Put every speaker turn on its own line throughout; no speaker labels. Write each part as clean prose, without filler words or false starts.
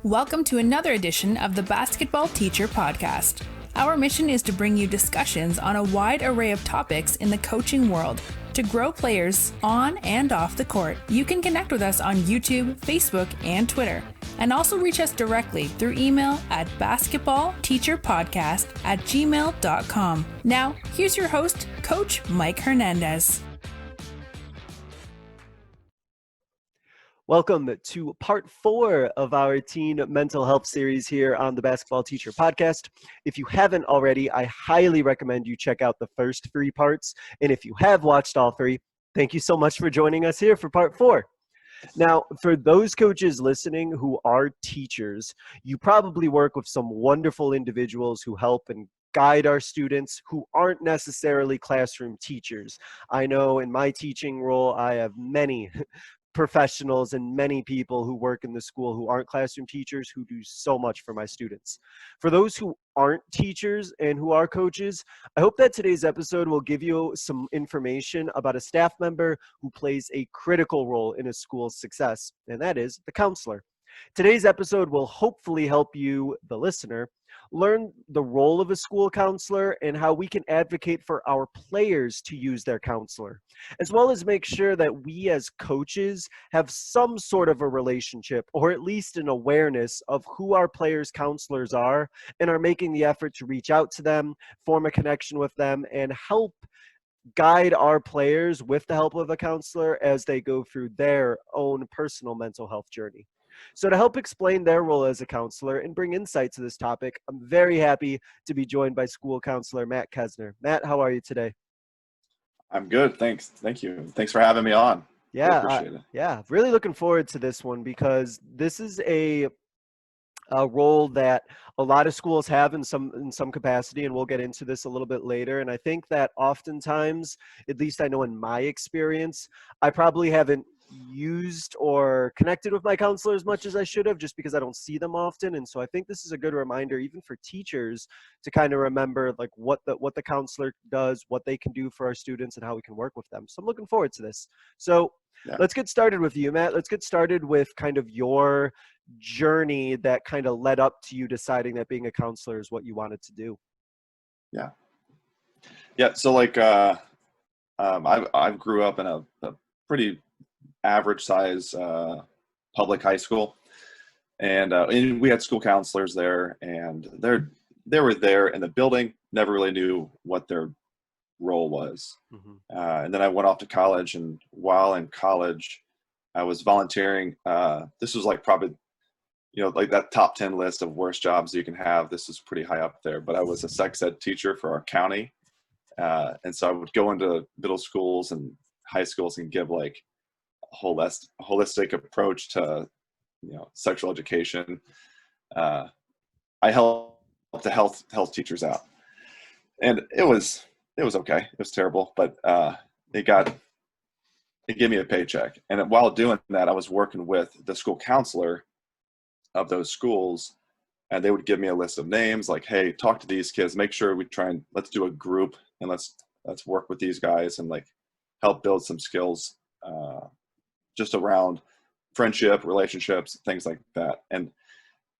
Welcome to another edition of the Basketball Teacher Podcast. Our mission is to bring you discussions on a wide array of topics in the coaching world to grow players on and off the court. You can connect with us on YouTube, Facebook, and Twitter, and also reach us directly through email at basketballteacherpodcast@gmail.com. Now, here's your host, Coach Mike Hernandez.
Welcome to part 4 of our teen mental health series here on the Basketball Teacher Podcast. If you haven't already, I highly recommend you check out the first 3 parts. And if you have watched all 3, thank you so much for joining us here for part 4. Now, for those coaches listening who are teachers, you probably work with some wonderful individuals who help and guide our students who aren't necessarily classroom teachers. I know in my teaching role, I have many professionals and many people who work in the school who aren't classroom teachers who do so much for my students. For those who aren't teachers and who are coaches, I hope that today's episode will give you some information about a staff member who plays a critical role in a school's success, and that is the counselor. Today's episode will hopefully help you, the listener, learn the role of a school counselor and how we can advocate for our players to use their counselor, as well as make sure that we as coaches have some sort of a relationship or at least an awareness of who our players' counselors are and are making the effort to reach out to them, form a connection with them, and help guide our players with the help of a counselor as they go through their own personal mental health journey. So to help explain their role as a counselor and bring insight to this topic, I'm very happy to be joined by School Counselor Matt Kesner. Matt, how are you today?
I'm good, thanks. Thank you. Thanks for having me on.
Yeah,
I appreciate it.
Really looking forward to this one because this is a role that a lot of schools have in some capacity, and we'll get into this a little bit later. And I think that oftentimes, at least I know in my experience, I probably haven't used or connected with my counselor as much as I should have, just because I don't see them often. And so I think this is a good reminder, even for teachers, to kind of remember like what the counselor does, what they can do for our students, and how we can work with them. So I'm looking forward to this. So Let's get started with you, Matt. Let's get started with kind of your journey that kind of led up to you deciding that being a counselor is what you wanted to do.
Yeah. So like, I grew up in a pretty average size public high school, and we had school counselors there, and they were there in the building. Never really knew what their role was. And then I went off to college, and while in college, I was volunteering. This was like probably, like that top 10 list of worst jobs you can have. This is pretty high up there, but I was a sex ed teacher for our county. And so I would go into middle schools and high schools and give like a holistic approach to, sexual education. I helped the health teachers out, and it was okay. It was terrible, but it gave me a paycheck. And while doing that, I was working with the school counselor of those schools, and they would give me a list of names like, hey, talk to these kids, make sure let's do a group, and let's work with these guys and like help build some skills just around friendship, relationships, things like that. And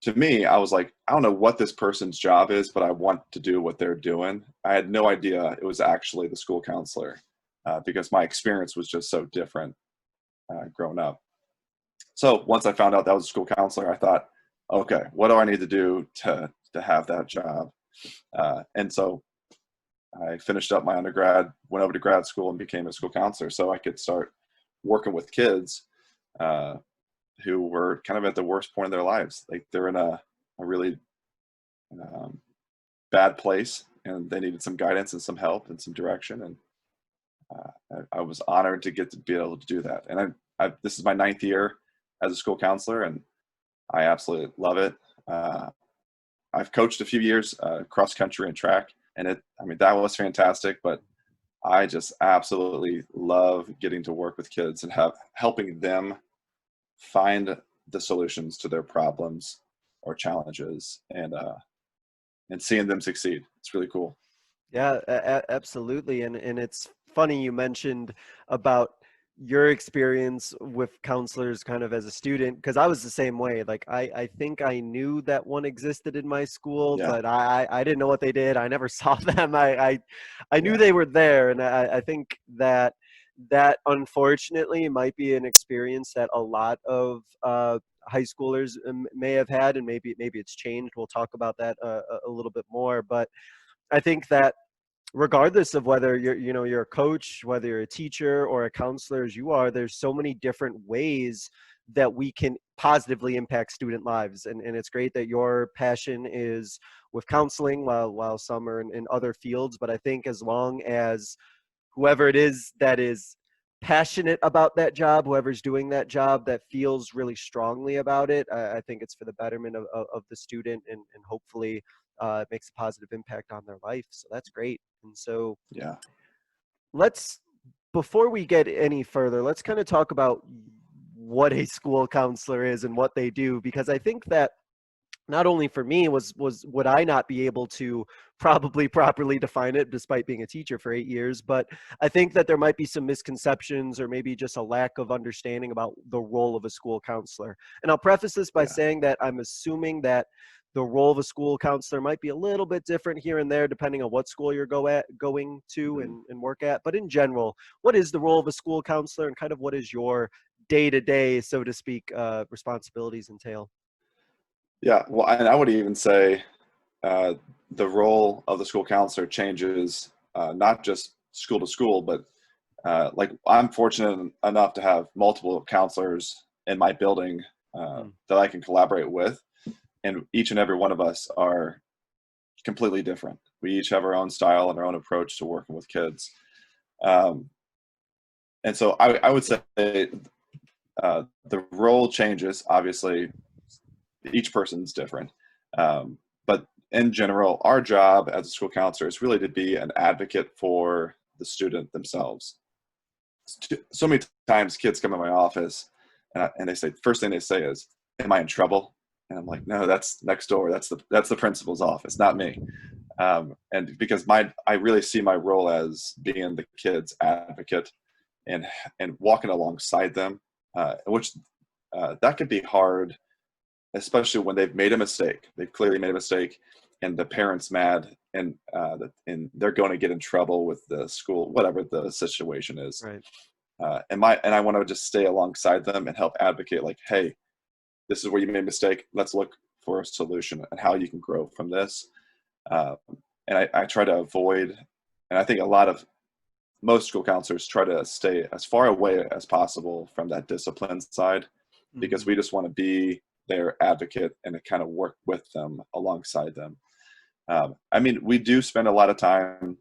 to me, I was like, I don't know what this person's job is, but I want to do what they're doing. I had no idea it was actually the school counselor because my experience was just so different growing up. So once I found out that was a school counselor, I thought, okay, what do I need to do to have that job? And so I finished up my undergrad, went over to grad school, and became a school counselor so I could start working with kids who were kind of at the worst point in their lives. Like they're in a really bad place, and they needed some guidance and some help and some direction. And I was honored to be able to do that. And this is my 9th year as a school counselor, and I absolutely love it. I've coached a few years cross country and track, and that was fantastic, but I just absolutely love getting to work with kids and helping them find the solutions to their problems or challenges, and seeing them succeed. It's really cool.
Yeah, absolutely. And it's funny you mentioned about your experience with counselors kind of as a student, because I was the same way. Like I think I knew that one existed in my school,
Yeah.
but I didn't know what they did. I never saw them. I knew
Yeah.
they were there, and I think that unfortunately might be an experience that a lot of high schoolers may have had, and maybe it's changed. We'll talk about that a little bit more, but I think that regardless of whether you're a coach, whether you're a teacher or a counselor as you are, there's so many different ways that we can positively impact student lives. And it's great that your passion is with counseling while some are in other fields. But I think as long as whoever it is that is passionate about that job, whoever's doing that job, that feels really strongly about it, I think it's for the betterment of the student, and hopefully it makes a positive impact on their life. So that's great. And so
Yeah.
let's, before we get any further, let's kind of talk about what a school counselor is and what they do, because I think that not only for me would I not be able to probably properly define it despite being a teacher for 8 years, but I think that there might be some misconceptions or maybe just a lack of understanding about the role of a school counselor. And I'll preface this by
Yeah.
saying that I'm assuming that the role of a school counselor might be a little bit different here and there depending on what school you're going to
Mhm.
and work at. But in general, what is the role of a school counselor, and kind of what is your day-to-day, so to speak, responsibilities entail?
Yeah. Well, and I would even say uh, the role of the school counselor changes not just school to school, but like I'm fortunate enough to have multiple counselors in my building
Mm.
that I can collaborate with, and each and every one of us are completely different. We each have our own style and our own approach to working with kids, um, and so I would say the role changes. Obviously, each person's different, but in general, our job as a school counselor is really to be an advocate for the student themselves. So many times kids come in my office and they say, first thing they say is, am I in trouble? And I'm like, no, that's next door. That's the principal's office, not me. And because I really see my role as being the kid's advocate and walking alongside them, which that could be hard, especially when they've made a mistake. They've clearly made a mistake, and the parent's mad, and they're going to get in trouble with the school, whatever the situation is.
Right.
And I want to just stay alongside them and help advocate, like, hey, this is where you made a mistake. Let's look for a solution and how you can grow from this. Uh, and I try to avoid, and I think most school counselors try to stay as far away as possible from that discipline side, because
Mhm.
we just want to be their advocate and to kind of work with them alongside them. I mean, we do spend a lot of time,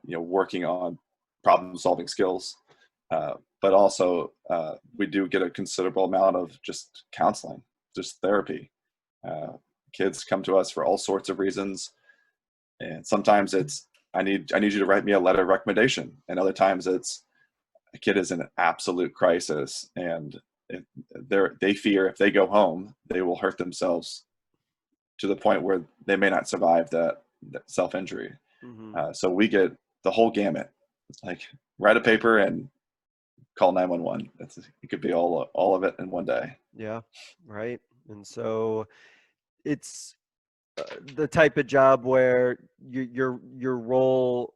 working on problem solving skills, but also we do get a considerable amount of just counseling, just therapy. Uh, Kids come to us for all sorts of reasons, and sometimes it's I need you to write me a letter of recommendation, and other times it's a kid is in an absolute crisis, and if they fear if they go home they will hurt themselves to the point where they may not survive that self injury.
Mhm.
So we get the whole gamut, like write a paper and call 911. It could be all of it in one day.
Yeah. Right. And so it's the type of job where your role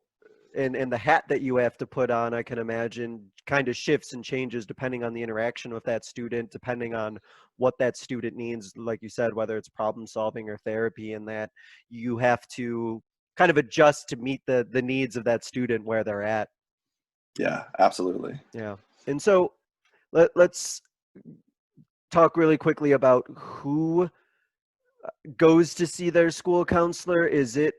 and the hat that you have to put on, I can imagine, kind of shifts and changes depending on the interaction with that student, depending on what that student needs, like you said, whether it's problem solving or therapy, and that you have to kind of adjust to meet the needs of that student where they're at.
Yeah, absolutely.
Yeah. And so let's talk really quickly about who goes to see their school counselor. Is it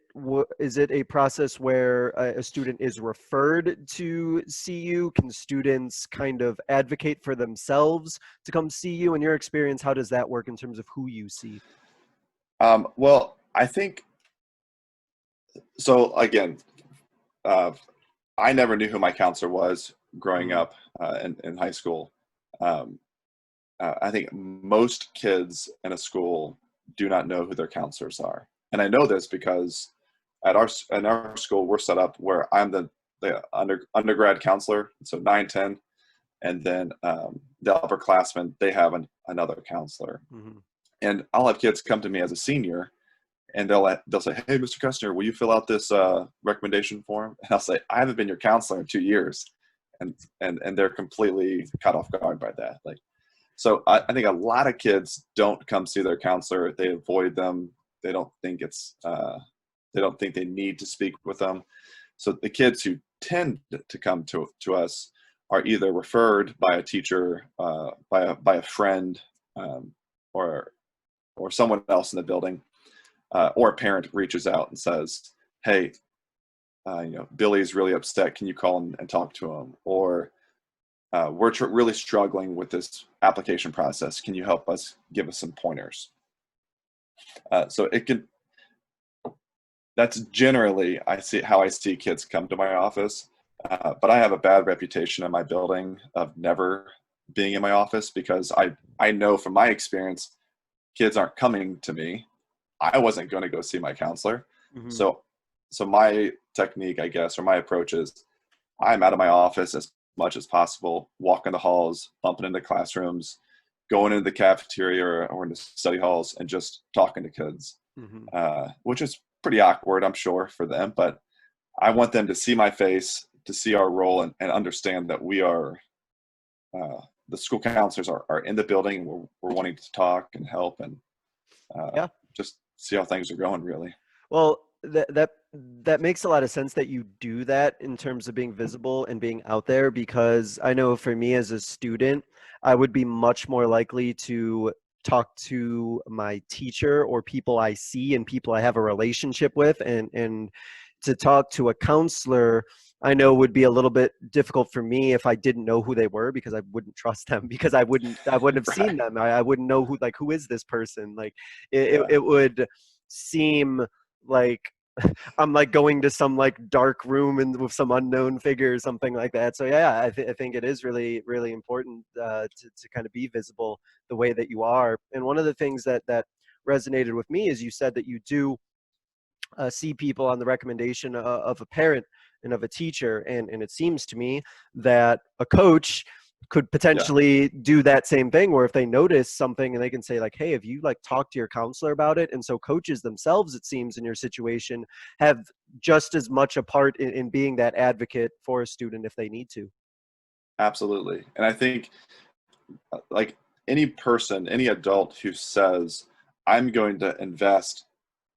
a process where a student is referred to see you? Can students kind of advocate for themselves to come see you? In your experience, how does that work in terms of who you see?
Well, I think so. Again, uh, I never knew who my counselor was growing
Mhm.
up in high school. Um, I think most kids in a school do not know who their counselors are, and I know this because in our school we're set up where I'm the undergrad counselor, so 9, 10. And then the upperclassmen, they have another counselor.
Mm-hmm.
And I'll have kids come to me as a senior, and they'll say, "Hey, Mr. Kesner, will you fill out this recommendation form?" And I'll say, "I haven't been your counselor in 2 years," and they're completely caught off guard by that. Like, so I think a lot of kids don't come see their counselor. They avoid them. They don't think they don't think they need to speak with them. So the kids who tend to come to us are either referred by a teacher, by a friend, or someone else in the building, or a parent reaches out and says, "Hey, Billy's really upset. Can you call him and talk to him?" Or we're really struggling with this application process. Can you help us? Give us some pointers. So it can. That's generally how I see kids come to my office. But I have a bad reputation in my building of never being in my office, because I know from my experience, kids aren't coming to me. I wasn't going to go see my counselor.
Mm-hmm.
So my technique, I guess, or my approach is I'm out of my office as much as possible, walking the halls, bumping into classrooms, going into the cafeteria or into study halls, and just talking to kids, which is pretty awkward, I'm sure, for them. But I want them to see my face, to see our role, and understand that we are the school counselors are in the building. We're wanting to talk and help, and just see how things are going, really.
Well, that makes a lot of sense that you do that in terms of being visible and being out there, because I know for me as a student, I would be much more likely to talk to my teacher or people I see and people I have a relationship with, and to talk to a counselor, I know would be a little bit difficult for me if I didn't know who they were, because I wouldn't trust them, because I wouldn't have seen them. I wouldn't know who is this person? Like it would seem like I'm like going to some like dark room and with some unknown figure or something like that. So yeah, I think it is really, really important to kind of be visible the way that you are. And one of the things that resonated with me is you said that you do see people on the recommendation of a parent and of a teacher. And it seems to me that a coach could potentially do that same thing, where if they notice something and they can say like, "Hey, have you like talked to your counselor about it?" And so coaches themselves, it seems, in your situation have just as much a part in being that advocate for a student if they need to.
Absolutely. And I think like any person, any adult who says, "I'm going to invest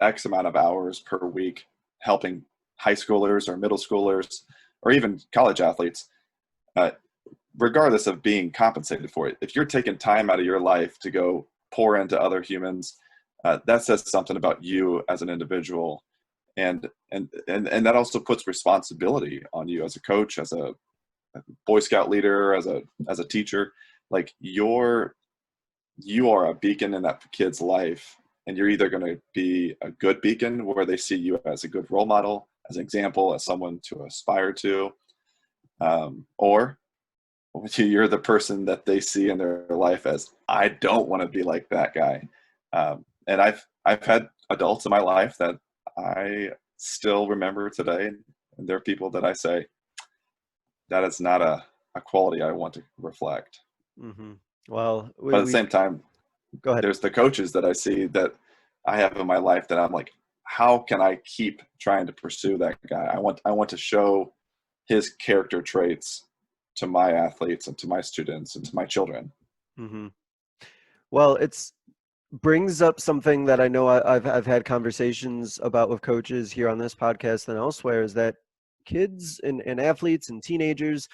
X amount of hours per week helping high schoolers or middle schoolers or even college athletes," regardless of being compensated for it, if you're taking time out of your life to go pour into other humans, that says something about you as an individual. And that also puts responsibility on you as a coach, as a Boy Scout leader, as a teacher. Like you are a beacon in that kid's life, and you're either going to be a good beacon where they see you as a good role model, as an example, as someone to aspire to, or you're the person that they see in their life as, "I don't want to be like that guy." And I've had adults in my life that I still remember today, and there are people that I say, that is not a quality I want to reflect.
Mm-hmm. Well,
But at the same time,
go ahead.
there's the coaches that I see that I have in my life that I'm like, how can I keep trying to pursue that guy? I want to show his character traits to my athletes and to my students and to my children.
Mm-hmm. Well, it's brings up something that I know I've had conversations about with coaches here on this podcast and elsewhere, is that kids and athletes and teenagers,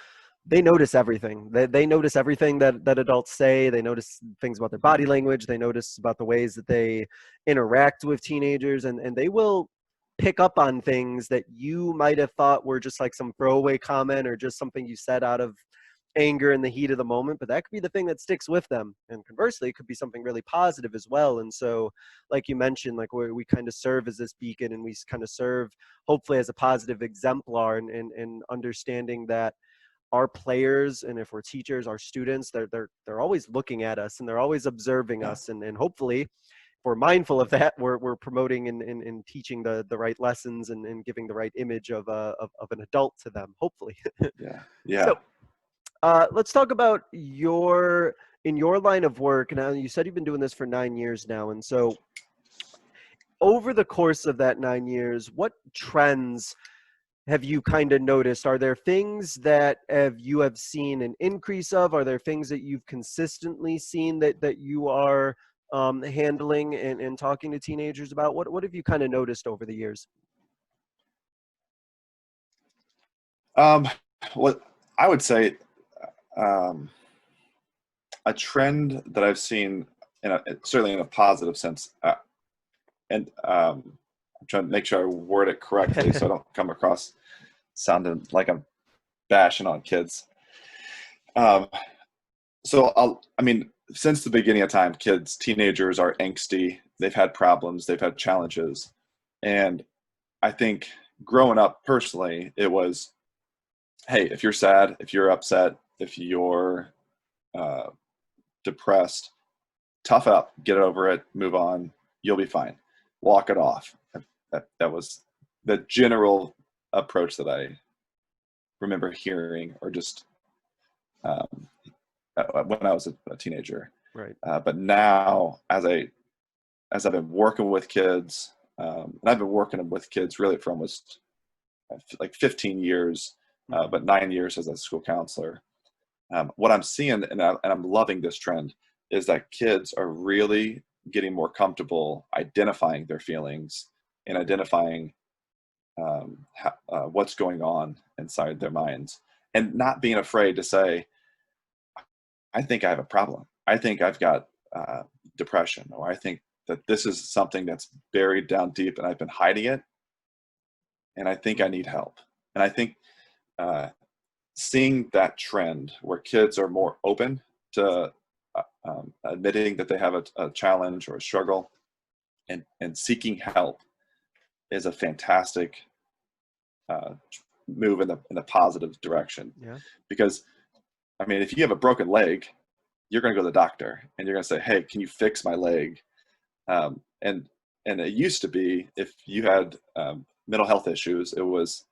they notice everything. They notice everything that adults say. They notice things about their body language. They notice about the ways that they interact with teenagers, and they will pick up on things that you might have thought were just like some throwaway comment or just something you said out of anger in the heat of the moment, but that could be the thing that sticks with them. And conversely, it could be something really positive as well. And so, like you mentioned, like we kind of serve as this beacon, and we kind of serve hopefully as a positive exemplar, and understanding that our players, and if we're teachers, our students, they're always looking at us and they're always observing us, and hopefully if we're mindful of that, we're promoting and teaching the right lessons, and giving the right image of an adult to them, hopefully.
Yeah.
So Let's talk about in your line of work. Now, you said you've been doing this for 9 years now. And so over the course of that 9 years, what trends have you kind of noticed? Are there things that you have seen an increase of? Are there things that you've consistently seen that you are handling and talking to teenagers about? What have you kind of noticed over the years?
What I would say, um, a trend that I've seen, certainly in a positive sense, and I'm trying to make sure I word it correctly so I don't come across sounding like I'm bashing on kids. Since the beginning of time, teenagers are angsty. They've had problems. They've had challenges. And I think growing up personally, it was, hey, if you're sad, if you're upset, if you're depressed, tough up, get over it, move on, you'll be fine. Walk it off. That was the general approach that I remember hearing, or just when I was a teenager.
Right.
But now, as I've been working with kids, and I've been working with kids really for almost like 15 years, but 9 years as a school counselor. What I'm seeing, and I'm loving this trend, is that kids are really getting more comfortable identifying their feelings and identifying what's going on inside their minds, and not being afraid to say, I think I have a problem. I think I've got depression, or I think that this is something that's buried down deep and I've been hiding it, and I think I need help. And I think seeing that trend where kids are more open to admitting that they have a challenge or a struggle, and seeking help, is a fantastic move in the positive direction.
Yeah.
Because, if you have a broken leg, you're going to go to the doctor and you're going to say, hey, can you fix my leg? And it used to be, if you had mental health issues, it was,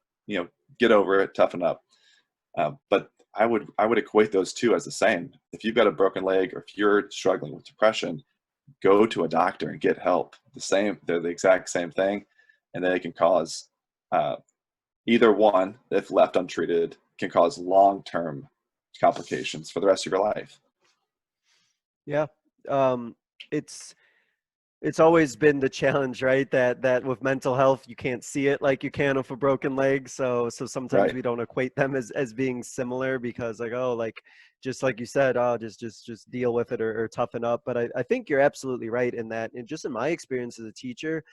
get over it, toughen up. But I would equate those two as the same. If you've got a broken leg, or if you're struggling with depression, go to a doctor and get help. They're the exact same thing, and they can cause either one, if left untreated, can cause long-term complications for the rest of your life.
Yeah. It's always been the challenge, right? That with mental health, you can't see it like you can with a broken leg. So sometimes
Right.
we don't equate them as being similar, because just like you said, just deal with it, or toughen up. But I think you're absolutely right in that. And just in my experience as a teacher,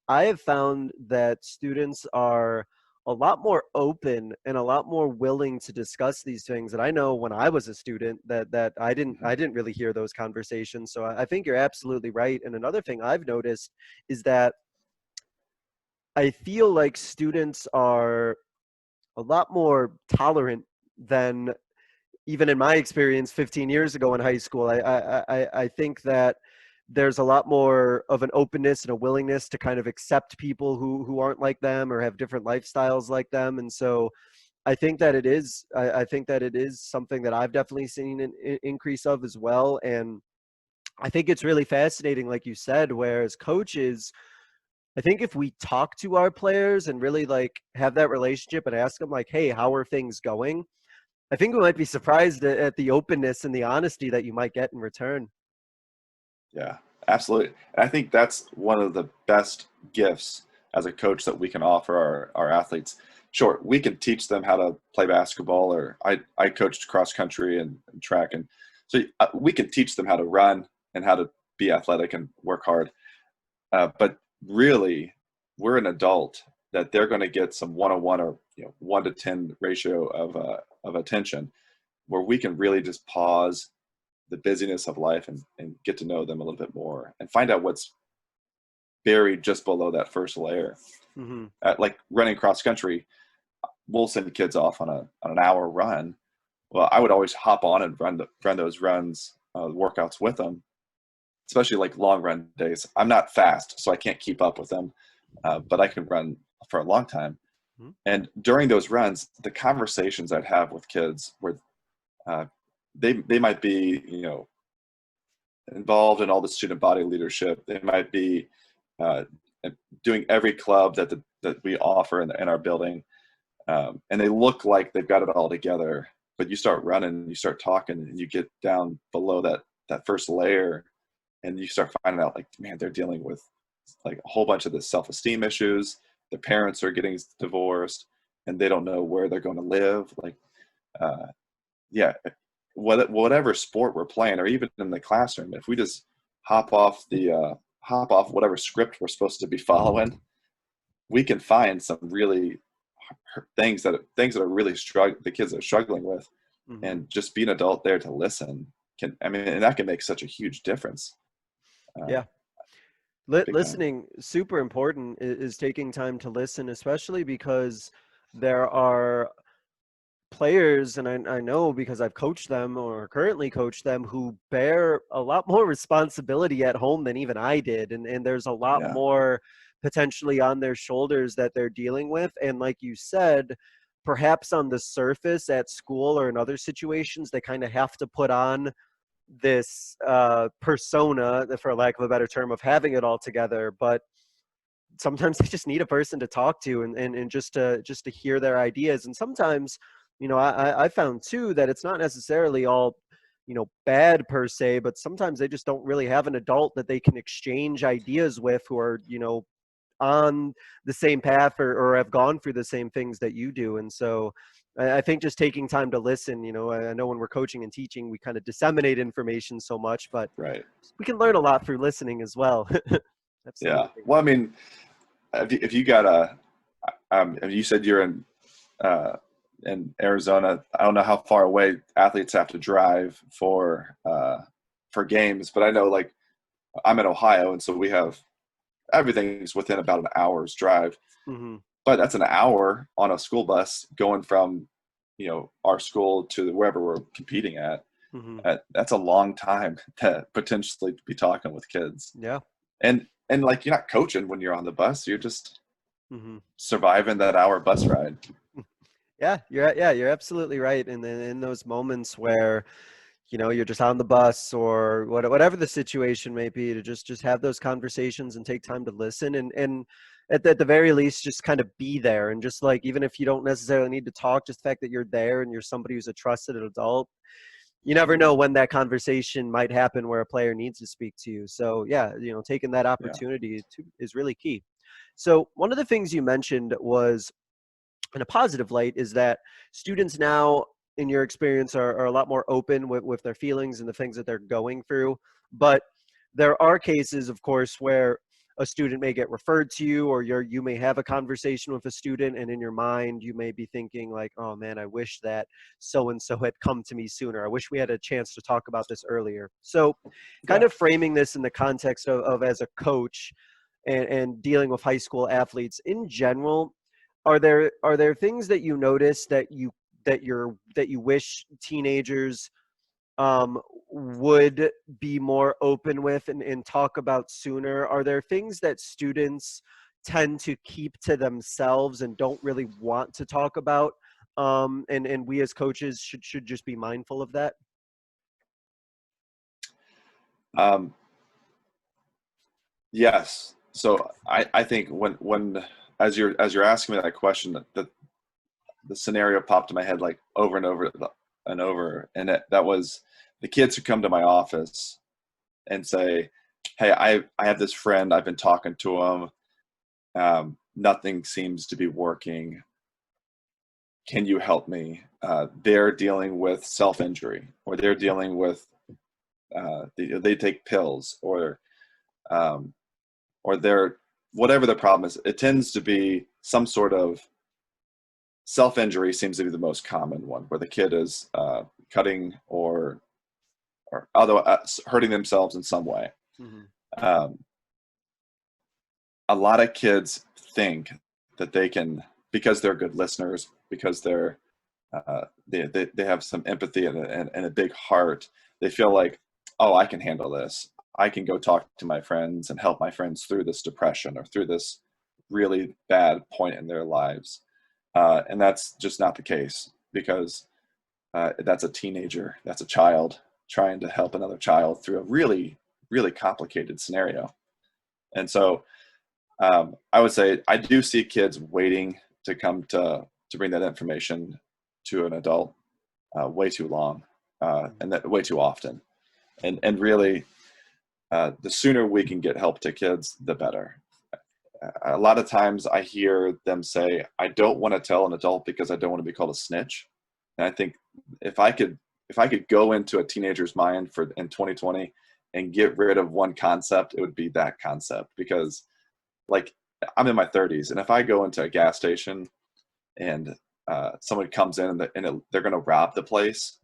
I have found that students are a lot more open and a lot more willing to discuss these things. And I know when I was a student that I didn't really hear those conversations. So I think you're absolutely right. And another thing I've noticed is that I feel like students are a lot more tolerant than even in my experience 15 years ago in high school. I think that there's a lot more of an openness and a willingness to kind of accept people who aren't like them or have different lifestyles like them. And so I think that I think that it is something that I've definitely seen an increase of as well. And I think it's really fascinating, like you said, where as coaches, I think if we talk to our players and really have that relationship and ask them hey, how are things going? I think we might be surprised at the openness and the honesty that you might get in return.
Yeah, absolutely. And I think that's one of the best gifts as a coach that we can offer our athletes. Sure, we can teach them how to play basketball, or I coached cross country and track, and so we can teach them how to run and how to be athletic and work hard. But really, we're an adult that they're going to get some 1-on-1 or 1-to-10 ratio of attention, where we can really just pause the busyness of life and get to know them a little bit more and find out what's buried just below that first layer.
Mm-hmm.
Like running cross country, we'll send kids off on an hour run. Well, I would always hop on and run those runs, workouts with them, especially like long run days. I'm not fast, so I can't keep up with them, but I can run for a long time. Mm-hmm. And during those runs, the conversations I'd have with kids were They might be, involved in all the student body leadership. They might be doing every club that we offer in our building, and they look like they've got it all together. But you start running, you start talking, and you get down below that first layer, and you start finding out, like, man, they're dealing with like a whole bunch of the self-esteem issues. The parents are getting divorced, and they don't know where they're going to live. Like, yeah, whatever sport we're playing, or even in the classroom, if we just hop off whatever script we're supposed to be following, we can find some really things that are really the kids are struggling with, and just be an adult there to listen and that can make such a huge difference.
Yeah. Listening, super important, is taking time to listen, especially because there are players, and I know because I've coached them or currently coach them, who bear a lot more responsibility at home than even I did. And there's a lot more potentially on their shoulders that they're dealing with. And like you said, perhaps on the surface at school or in other situations, they kind of have to put on this persona, for lack of a better term, of having it all together. But sometimes they just need a person to talk to and just to hear their ideas. And sometimes, I found too that it's not necessarily all, bad per se, but sometimes they just don't really have an adult that they can exchange ideas with, who are, on the same path or have gone through the same things that you do. And so I think just taking time to listen, I know when we're coaching and teaching, we kind of disseminate information so much, but we can learn a lot through listening as well.
Yeah. Well, I mean, if you got you said you're in Arizona, I don't know how far away athletes have to drive for games, but I know, like, I'm in Ohio, and so we have everything's within about an hour's drive. But that's an hour on a school bus going from, our school to wherever we're competing at. That's a long time to potentially be talking with kids.
Yeah.
And like, you're not coaching when you're on the bus. You're just surviving that hour bus ride.
Yeah, you're absolutely right. And then in those moments where, you're just on the bus or whatever the situation may be, to just have those conversations and take time to listen, and at the very least, just kind of be there. And just, like, even if you don't necessarily need to talk, just the fact that you're there and you're somebody who's a trusted adult, you never know when that conversation might happen where a player needs to speak to you. So yeah, taking that opportunity is really key. So one of the things you mentioned was, in a positive light, is that students now, in your experience, are a lot more open with their feelings and the things that they're going through. But there are cases, of course, where a student may get referred to you, or you may have a conversation with a student, and in your mind you may be thinking, like, oh man, I wish that so-and-so had come to me sooner. I wish we had a chance to talk about this earlier. So kind of framing this in the context of as a coach and dealing with high school athletes in general, are there things that you notice that you wish teenagers would be more open with and talk about sooner? Are there things that students tend to keep to themselves and don't really want to talk about? And we as coaches should just be mindful of that.
Yes. So I think when as you're asking me that question, the scenario popped in my head, like, over and over and over, and that was the kids who come to my office and say, hey, I have this friend, I've been talking to him, nothing seems to be working, can you help me? They're dealing with self-injury, or they're dealing with they take pills, or they're, whatever the problem is, it tends to be some sort of self-injury. Seems to be the most common one, where the kid is cutting or hurting themselves in some way. A lot of kids think that they can, because they're good listeners, because they're they have some empathy and a big heart, they feel like, oh, I can handle this. I can go talk to my friends and help my friends through this depression or through this really bad point in their lives. And that's just not the case, because that's a teenager, that's a child trying to help another child through a really, really complicated scenario. And so I would say I do see kids waiting to come to bring that information to an adult way too long, and that way too often. And really, the sooner we can get help to kids, the better. A lot of times I hear them say, I don't want to tell an adult because I don't want to be called a snitch. And I think if I could go into a teenager's mind in 2020 and get rid of one concept, it would be that concept. Because like, I'm in my 30s, and if I go into a gas station and someone comes in and they're going to rob the place,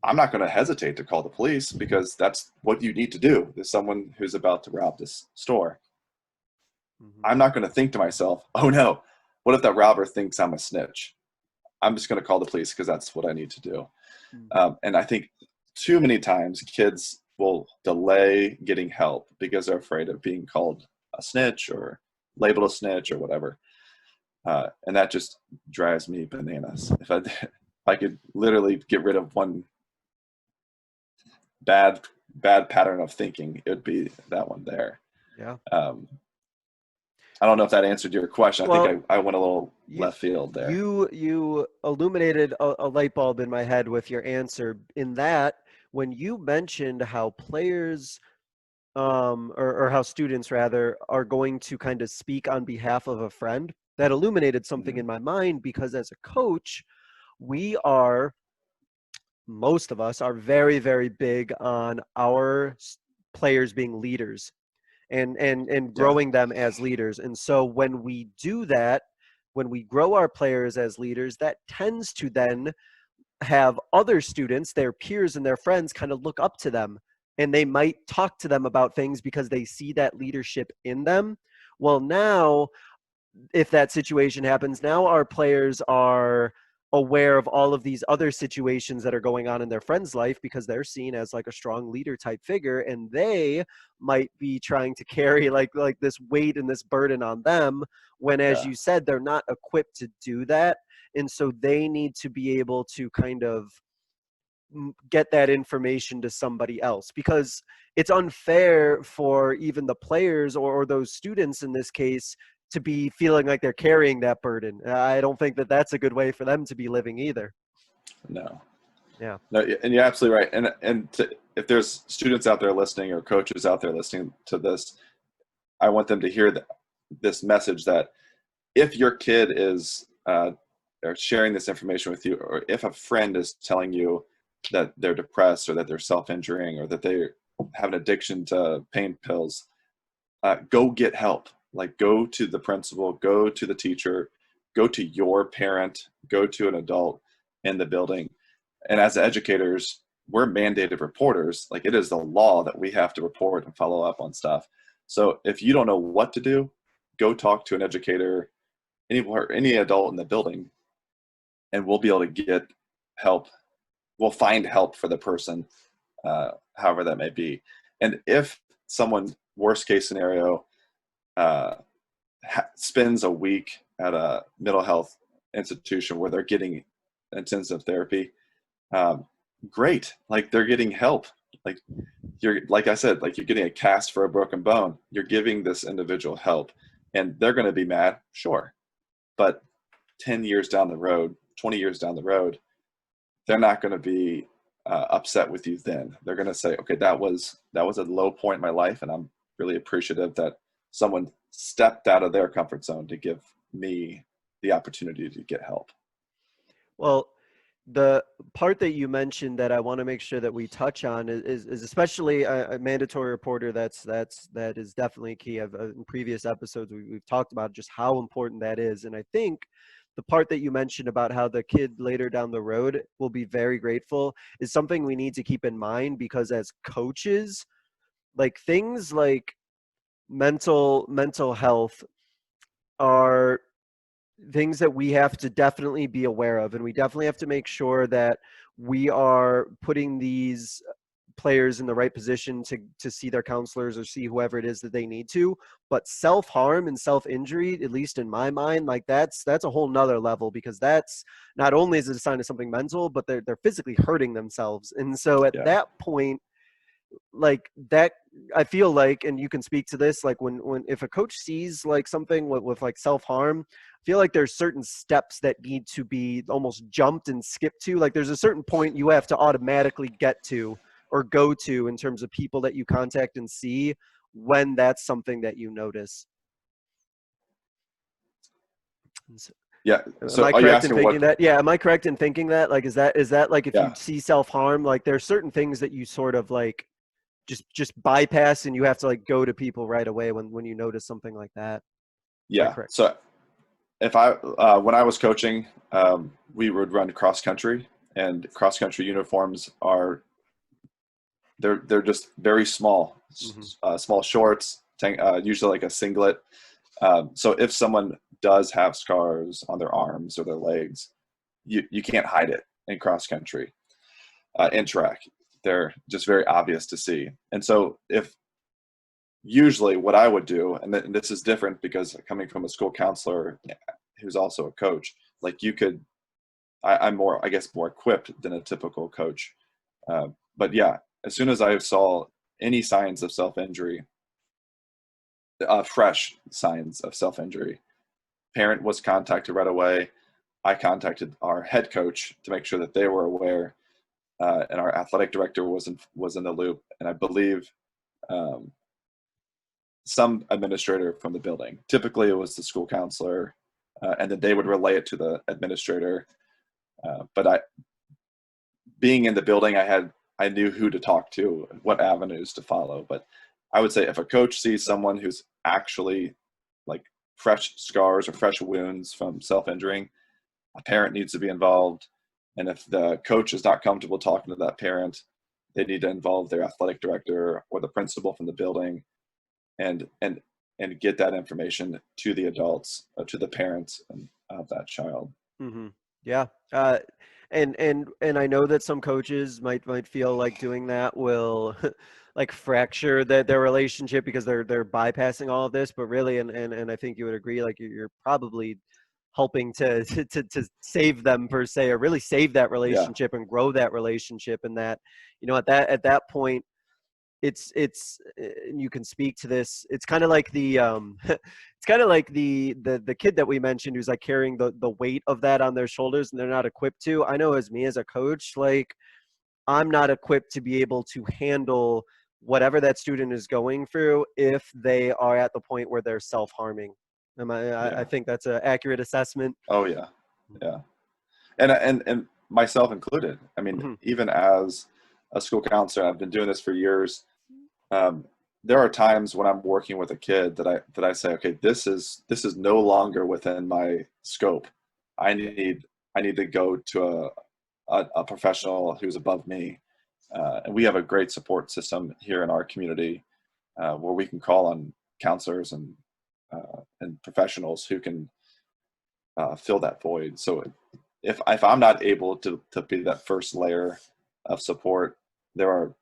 I'm not going to hesitate to call the police, because that's what you need to do. There's someone who's about to rob this store. I'm not going to think to myself, oh no, what if that robber thinks I'm a snitch? I'm just going to call the police because that's what I need to do. And I think too many times kids will delay getting help because they're afraid of being called a snitch or labeled a snitch or whatever. And that just drives me bananas. If I could literally get rid of one bad pattern of thinking, it would be that one there.
Yeah.
I don't know if that answered your question.
Well,
I think I went a little left field there.
You illuminated a light bulb in my head with your answer, in that when you mentioned how players or how students rather are going to kind of speak on behalf of a friend, that illuminated something in my mind, because as a coach, most of us are very, very big on our players being leaders and growing them as leaders. And so when we do that, when we grow our players as leaders, that tends to then have other students, their peers and their friends, kind of look up to them, and they might talk to them about things because they see that leadership in them. Well, now, if that situation happens, now our players are aware of all of these other situations that are going on in their friend's life, because they're seen as like a strong leader type figure, and they might be trying to carry like this weight and this burden on them, when, as you said, they're not equipped to do that. And so they need to be able to kind of get that information to somebody else, because it's unfair for even the players or those students in this case to be feeling like they're carrying that burden. I don't think that that's a good way for them to be living either.
No.
Yeah.
No, and you're absolutely right. If there's students out there listening or coaches out there listening to this, I want them to hear this message, that if your kid is sharing this information with you, or if a friend is telling you that they're depressed or that they're self-injuring or that they have an addiction to pain pills, go get help. Like, go to the principal, go to the teacher, go to your parent, go to an adult in the building. And as educators, we're mandated reporters. Like, it is the law that we have to report and follow up on stuff. So if you don't know what to do, go talk to an educator, any adult in the building, and we'll be able to get help. We'll find help for the person, however that may be. And if someone, worst case scenario, spends a week at a mental health institution where they're getting intensive therapy, great. Like, they're getting help. Like I said, like, you're getting a cast for a broken bone. You're giving this individual help, and they're going to be mad, sure. But 10 years down the road, 20 years down the road, they're not going to be upset with you then. They're going to say, okay, that was a low point in my life, and I'm really appreciative that someone stepped out of their comfort zone to give me the opportunity to get help.
Well, the part that you mentioned that I want to make sure that we touch on is especially a mandatory reporter. That is definitely key. In previous episodes, we've talked about just how important that is. And I think the part that you mentioned about how the kid later down the road will be very grateful is something we need to keep in mind, because as coaches, like, things like mental health are things that we have to definitely be aware of, and we definitely have to make sure that we are putting these players in the right position to see their counselors or see whoever it is that they need to. But self-harm and self-injury, at least in my mind, like that's a whole nother level, because that's not only is it a sign of something mental, but they're physically hurting themselves. And so at that point, like that, I feel like, and you can speak to this, like when if a coach sees like something with like self-harm, I feel like there's certain steps that need to be almost jumped and skipped to. Like there's a certain point you have to automatically get to or go to in terms of people that you contact and see when that's something that you notice.
Yeah. So
am I correct in thinking that? Yeah. Am I correct in thinking that? Like, is that like if you see self-harm, like there's certain things that you sort of like just bypass, and you have to like go to people right away when you notice something like that?
Yeah. So if when I was coaching, we would run cross country, and cross country uniforms are they're just very small, small shorts, usually like a singlet. So if someone does have scars on their arms or their legs, you can't hide it in cross country. In track, they're just very obvious to see. And so if usually what I would do, and this is different because coming from a school counselor who's also a coach, like I'm more, I guess, more equipped than a typical coach. But yeah, as soon as I saw any signs of self-injury, fresh signs of self-injury, parent was contacted right away. I contacted our head coach to make sure that they were aware, and our athletic director was in the loop, and I believe some administrator from the building. Typically, it was the school counselor, and then they would relay it to the administrator. But being in the building, I knew who to talk to, what avenues to follow. But I would say if a coach sees someone who's actually like fresh scars or fresh wounds from self-injuring, a parent needs to be involved. And if the coach is not comfortable talking to that parent, they need to involve their athletic director or the principal from the building, and get that information to the adults, to the parents of that child.
Mm-hmm. Yeah. And I know that some coaches might feel like doing that will like fracture their relationship because they're bypassing all of this, but really, and I think you would agree, like you're probably helping to save them per se, or really save that relationship and grow that relationship. And that, at that point, it's you can speak to this. It's kind of like the it's kind of like the kid that we mentioned who's like carrying the weight of that on their shoulders, and they're not equipped to. I know as me as a coach, like I'm not equipped to be able to handle whatever that student is going through if they are at the point where they're self-harming. I think that's an accurate assessment.
Oh yeah. And myself included. I mean, even as a school counselor, I've been doing this for years. There are times when I'm working with a kid that I say, okay, this is no longer within my scope. I need to go to a professional who's above me. And we have a great support system here in our community, where we can call on counselors and professionals who can fill that void. So if I'm not able to be that first layer of support, there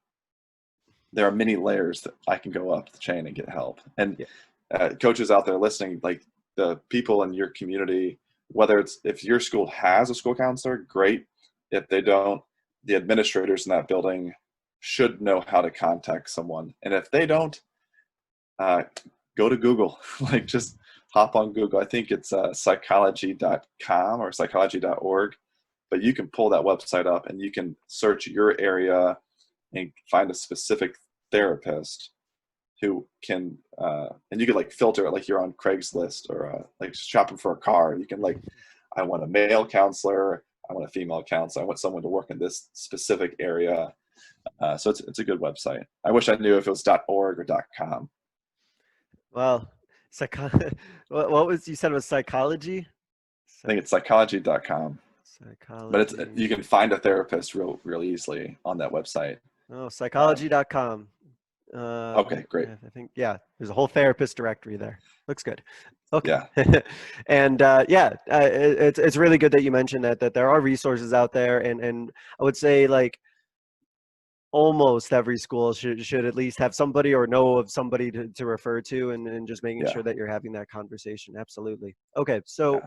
are many layers that I can go up the chain and get help. And coaches out there listening, like the people in your community, if your school has a school counselor, great. If they don't, the administrators in that building should know how to contact someone. And if they don't, go to Google, like just hop on Google. I think it's psychology.com or psychology.org, but you can pull that website up and you can search your area and find a specific therapist who can, and you can like filter it like you're on Craigslist or like shopping for a car. You can I want a male counselor, I want a female counselor, I want someone to work in this specific area. So it's a good website. I wish I knew if it was .org or .com.
Well, what was, you said it was psychology?
I think it's psychology.com.
Psychology.
But you can find a therapist real easily on that website.
Oh, psychology.com.
Okay, great.
I think, there's a whole therapist directory there. Looks good. Okay.
Yeah.
And it's really good that you mentioned that there are resources out there. And I would say, like, almost every school should at least have somebody or know of somebody to refer to, and just making
Yeah.
sure that you're having that conversation. Absolutely. Okay, so
Yeah.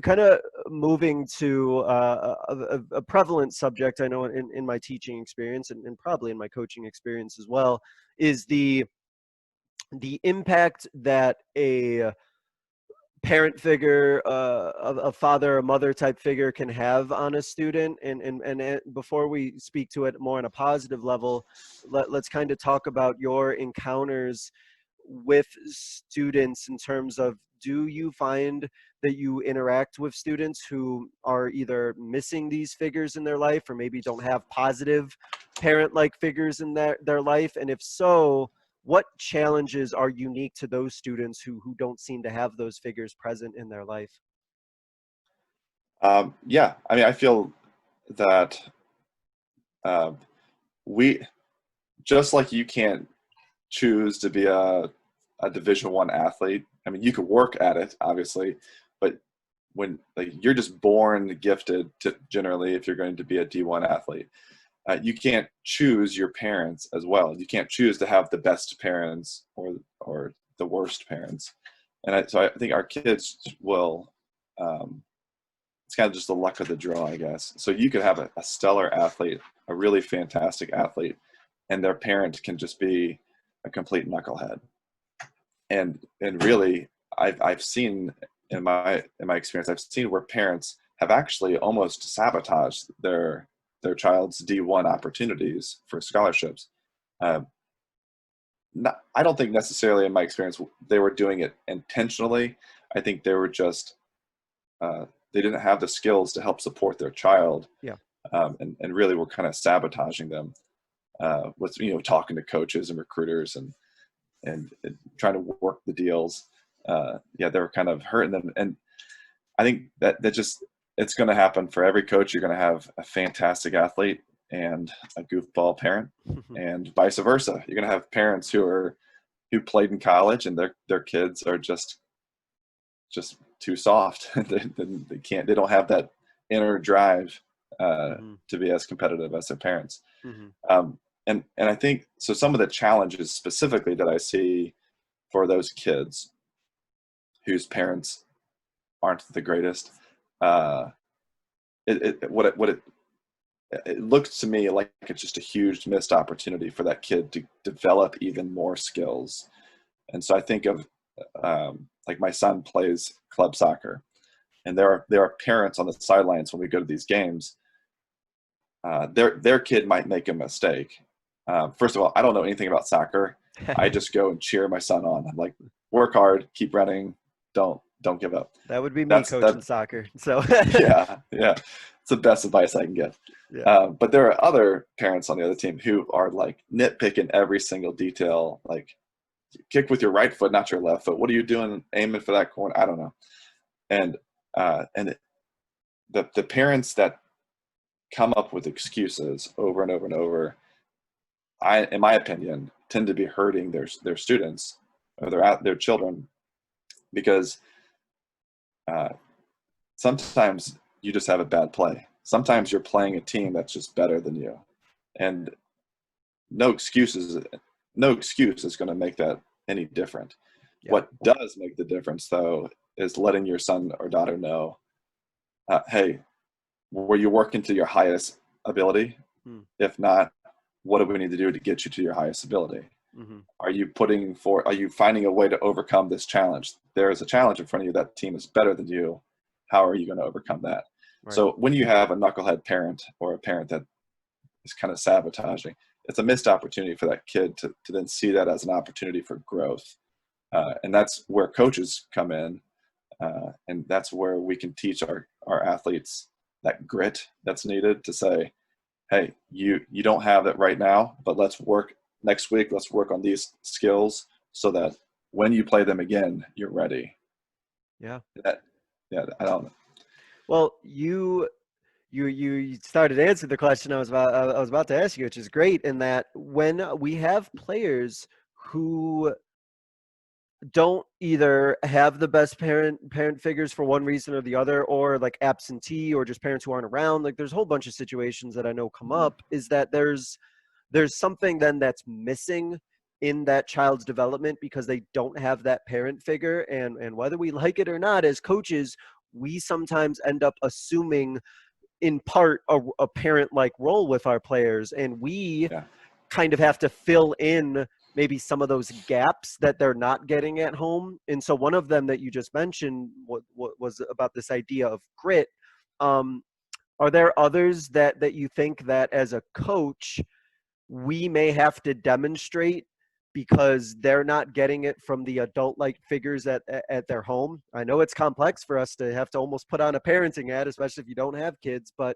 kind of moving to a prevalent subject I know in my teaching experience, and probably in my coaching experience as well, is the impact that a parent figure, a father, a mother type figure can have on a student. And before we speak to it more on a positive level, let's kind of talk about your encounters with students in terms of, do you find that you interact with students who are either missing these figures in their life, or maybe don't have positive parent-like figures in their life? And if so, what challenges are unique to those students who don't seem to have those figures present in their life?
Yeah, I mean, I feel that uh, we, just like you can't choose to be a Division I athlete. I mean, you could work at it, obviously, but when like you're just born gifted to, generally, if you're going to be a D1 athlete, you can't choose your parents as well. You can't choose to have the best parents or the worst parents. And so I think our kids will. It's kind of just the luck of the draw, I guess. So you could have a stellar athlete, a really fantastic athlete, and their parent can just be a complete knucklehead. And really, I've seen in my experience, I've seen where parents have actually almost sabotaged their child's D1 opportunities for scholarships. Um, I don't think necessarily in my experience they were doing it intentionally. I think they were just they didn't have the skills to help support their child,
Yeah.
and really were kind of sabotaging them with talking to coaches and recruiters and trying to work the deals. Yeah, they were kind of hurting them, and I think that just it's going to happen for every coach. You're going to have a fantastic athlete and a goofball parent, and vice versa. You're going to have parents who played in college and their kids are just too soft. They don't have that inner drive to be as competitive as their parents. Um, and I think so. Some of the challenges specifically that I see for those kids whose parents aren't the greatest, it looks to me like it's just a huge missed opportunity for that kid to develop even more skills. And so I think of like my son plays club soccer, and there are parents on the sidelines when we go to these games. Their kid might make a mistake. First of all, I don't know anything about soccer. I just go and cheer my son on. I'm like, work hard, keep running, don't give up.
That would be me coaching soccer. So
yeah, it's the best advice I can get.
Yeah.
But there are other parents on the other team who are like nitpicking every single detail, like kick with your right foot, not your left foot. What are you doing aiming for that corner? I don't know. And the parents that come up with excuses over and over and over, in my opinion, tend to be hurting their students or their children, because sometimes you just have a bad play. Sometimes you're playing a team that's just better than you, and no excuse is going to make that any different. Yeah. What does make the difference, though, is letting your son or daughter know, hey, were you working to your highest ability? If not, what do we need to do to get you to your highest ability? Are you finding a way to overcome this challenge? There is a challenge in front of you. That team is better than you. How are you going to overcome that? Right. So when you have a knucklehead parent or a parent that is kind of sabotaging, it's a missed opportunity for that kid to then see that as an opportunity for growth. And that's where coaches come in. And that's where we can teach our athletes that grit that's needed to say, hey, you don't have it right now, but let's work next week. Let's work on these skills so that when you play them again, you're ready.
Yeah.
I don't know.
Well, you started to answer the question I was about to ask you, which is great, in that when we have players who don't either have the best parent figures for one reason or the other, or like absentee, or just parents who aren't around. Like there's a whole bunch of situations that I know come up, is that there's something then that's missing in that child's development because they don't have that parent figure. And whether we like it or not, as coaches, we sometimes end up assuming in part a parent like role with our players, and we
Yeah.
kind of have to fill in maybe some of those gaps that they're not getting at home. And so one of them that you just mentioned, what was about this idea of grit. Are there others that you think that as a coach we may have to demonstrate because they're not getting it from the adult-like figures at their home? I know it's complex for us to have to almost put on a parenting ad, especially if you don't have kids, but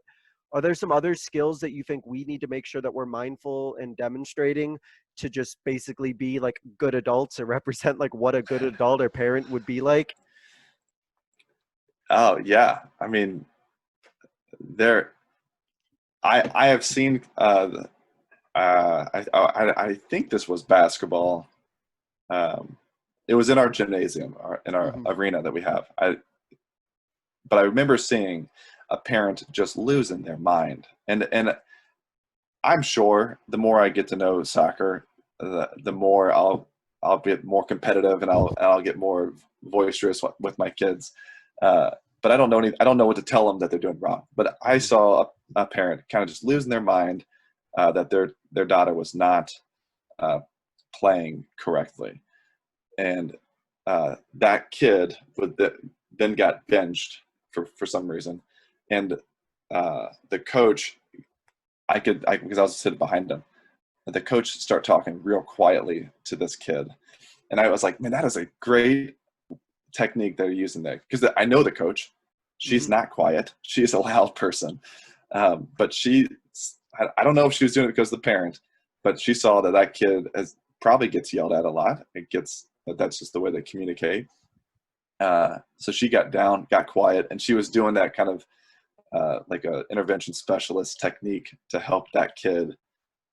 are there some other skills that you think we need to make sure that we're mindful and demonstrating to just basically be like good adults or represent like what a good adult or parent would be like?
Oh yeah. I mean, I have seen, I think this was basketball. It was in our gymnasium, in our
Mm-hmm.
arena that we have. But I remember seeing a parent just losing their mind. And I'm sure the more I get to know soccer, the more I'll get more competitive, and I'll get more boisterous with my kids. But I don't know what to tell them that they're doing wrong. But I
Mm-hmm.
saw a parent kind of just losing their mind, that their daughter was not playing correctly, and that kid then got benched for some reason, and the coach, because I was sitting behind him, and the coach start talking real quietly to this kid, and I was like, man, that is a great technique they're using there, because I know the coach. She's
Mm-hmm.
not quiet. She's a loud person, but I don't know if she was doing it because of the parent, but she saw that kid probably gets yelled at a lot. That's just the way they communicate. So she got down, got quiet, and she was doing that kind of like a intervention specialist technique to help that kid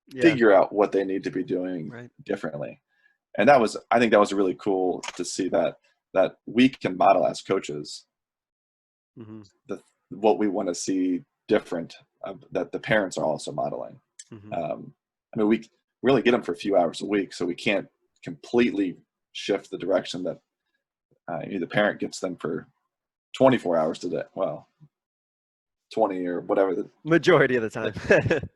Yeah.
figure out what they need to be doing
Right.
differently. And I think that was really cool to see that we can model as coaches
Mm-hmm.
what we want to see different, that the parents are also modeling.
Mm-hmm.
I mean, we really get them for a few hours a week, so we can't completely shift the direction that the parent gets them for 24 hours a day. Well, 20 or whatever
Majority of the time.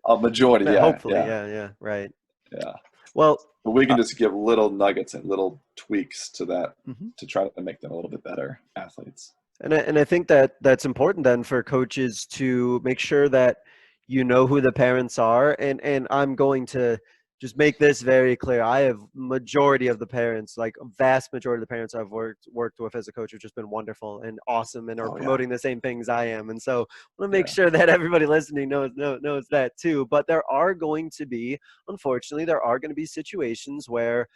a majority.
Hopefully.
Yeah.
Yeah. Right.
Yeah.
Well,
But we can just give little nuggets and little tweaks to that
mhm.
to try to make them a little bit better athletes.
And I think that that's important then for coaches to make sure that you know who the parents are. And I'm going to just make this very clear. I have majority of the parents, like a vast majority of the parents I've worked with as a coach have just been wonderful and awesome and are
Oh yeah.
promoting the same things I am. And so I want to make
Yeah.
sure that everybody listening knows that too. But there are going to be, unfortunately, there are going to be situations where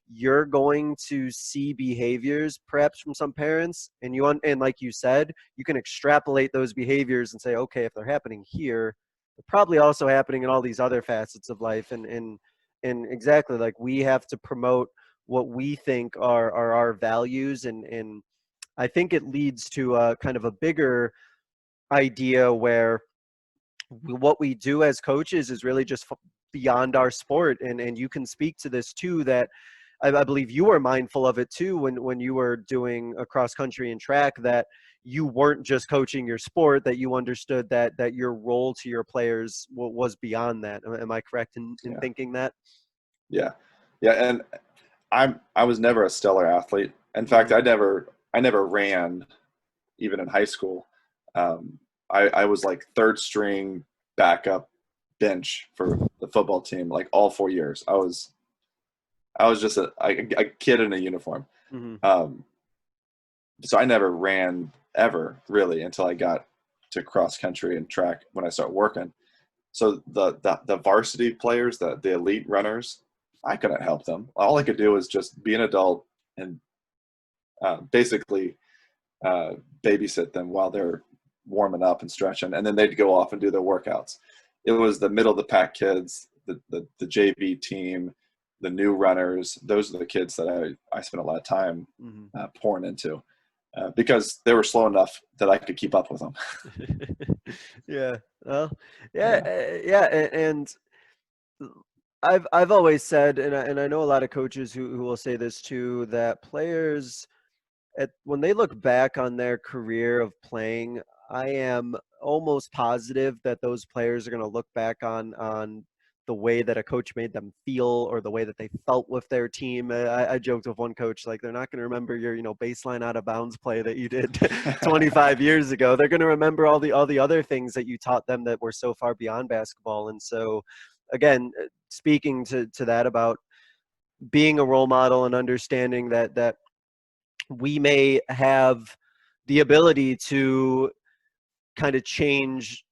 you're going to see behaviors perhaps from some parents, and and like you said, you can extrapolate those behaviors and say, okay, if they're happening here, they're probably also happening in all these other facets of life. And exactly, like, we have to promote what we think are our values. And I think it leads to a kind of a bigger idea where what we do as coaches is really just beyond our sport. And you can speak to this too, that I believe you were mindful of it too when you were doing a cross country and track, that you weren't just coaching your sport, that you understood that your role to your players was beyond that. Am I correct in
Yeah.
thinking that?
Yeah. Yeah. And I was never a stellar athlete. In fact,
Mm-hmm.
I never ran even in high school. I was like third string backup bench for the football team, like all 4 years. I was just a kid in a uniform.
Mm-hmm.
So I never ran ever really until I got to cross country and track when I started working. So the varsity players, the elite runners, I couldn't help them. All I could do was just be an adult and basically babysit them while they're warming up and stretching, and then they'd go off and do their workouts. It was the middle of the pack kids, the JV team, the new runners, those are the kids that I spent a lot of time pouring into because they were slow enough that I could keep up with them.
Yeah. Well, yeah. And I've always said, and I know a lot of coaches who will say this too, that players when they look back on their career of playing, I am almost positive that those players are going to look back on the way that a coach made them feel or the way that they felt with their team. I joked with one coach, like, they're not going to remember your, baseline out of bounds play that you did 25 years ago. They're going to remember all the other things that you taught them that were so far beyond basketball. And so, again, speaking to that about being a role model and understanding that we may have the ability to kind of change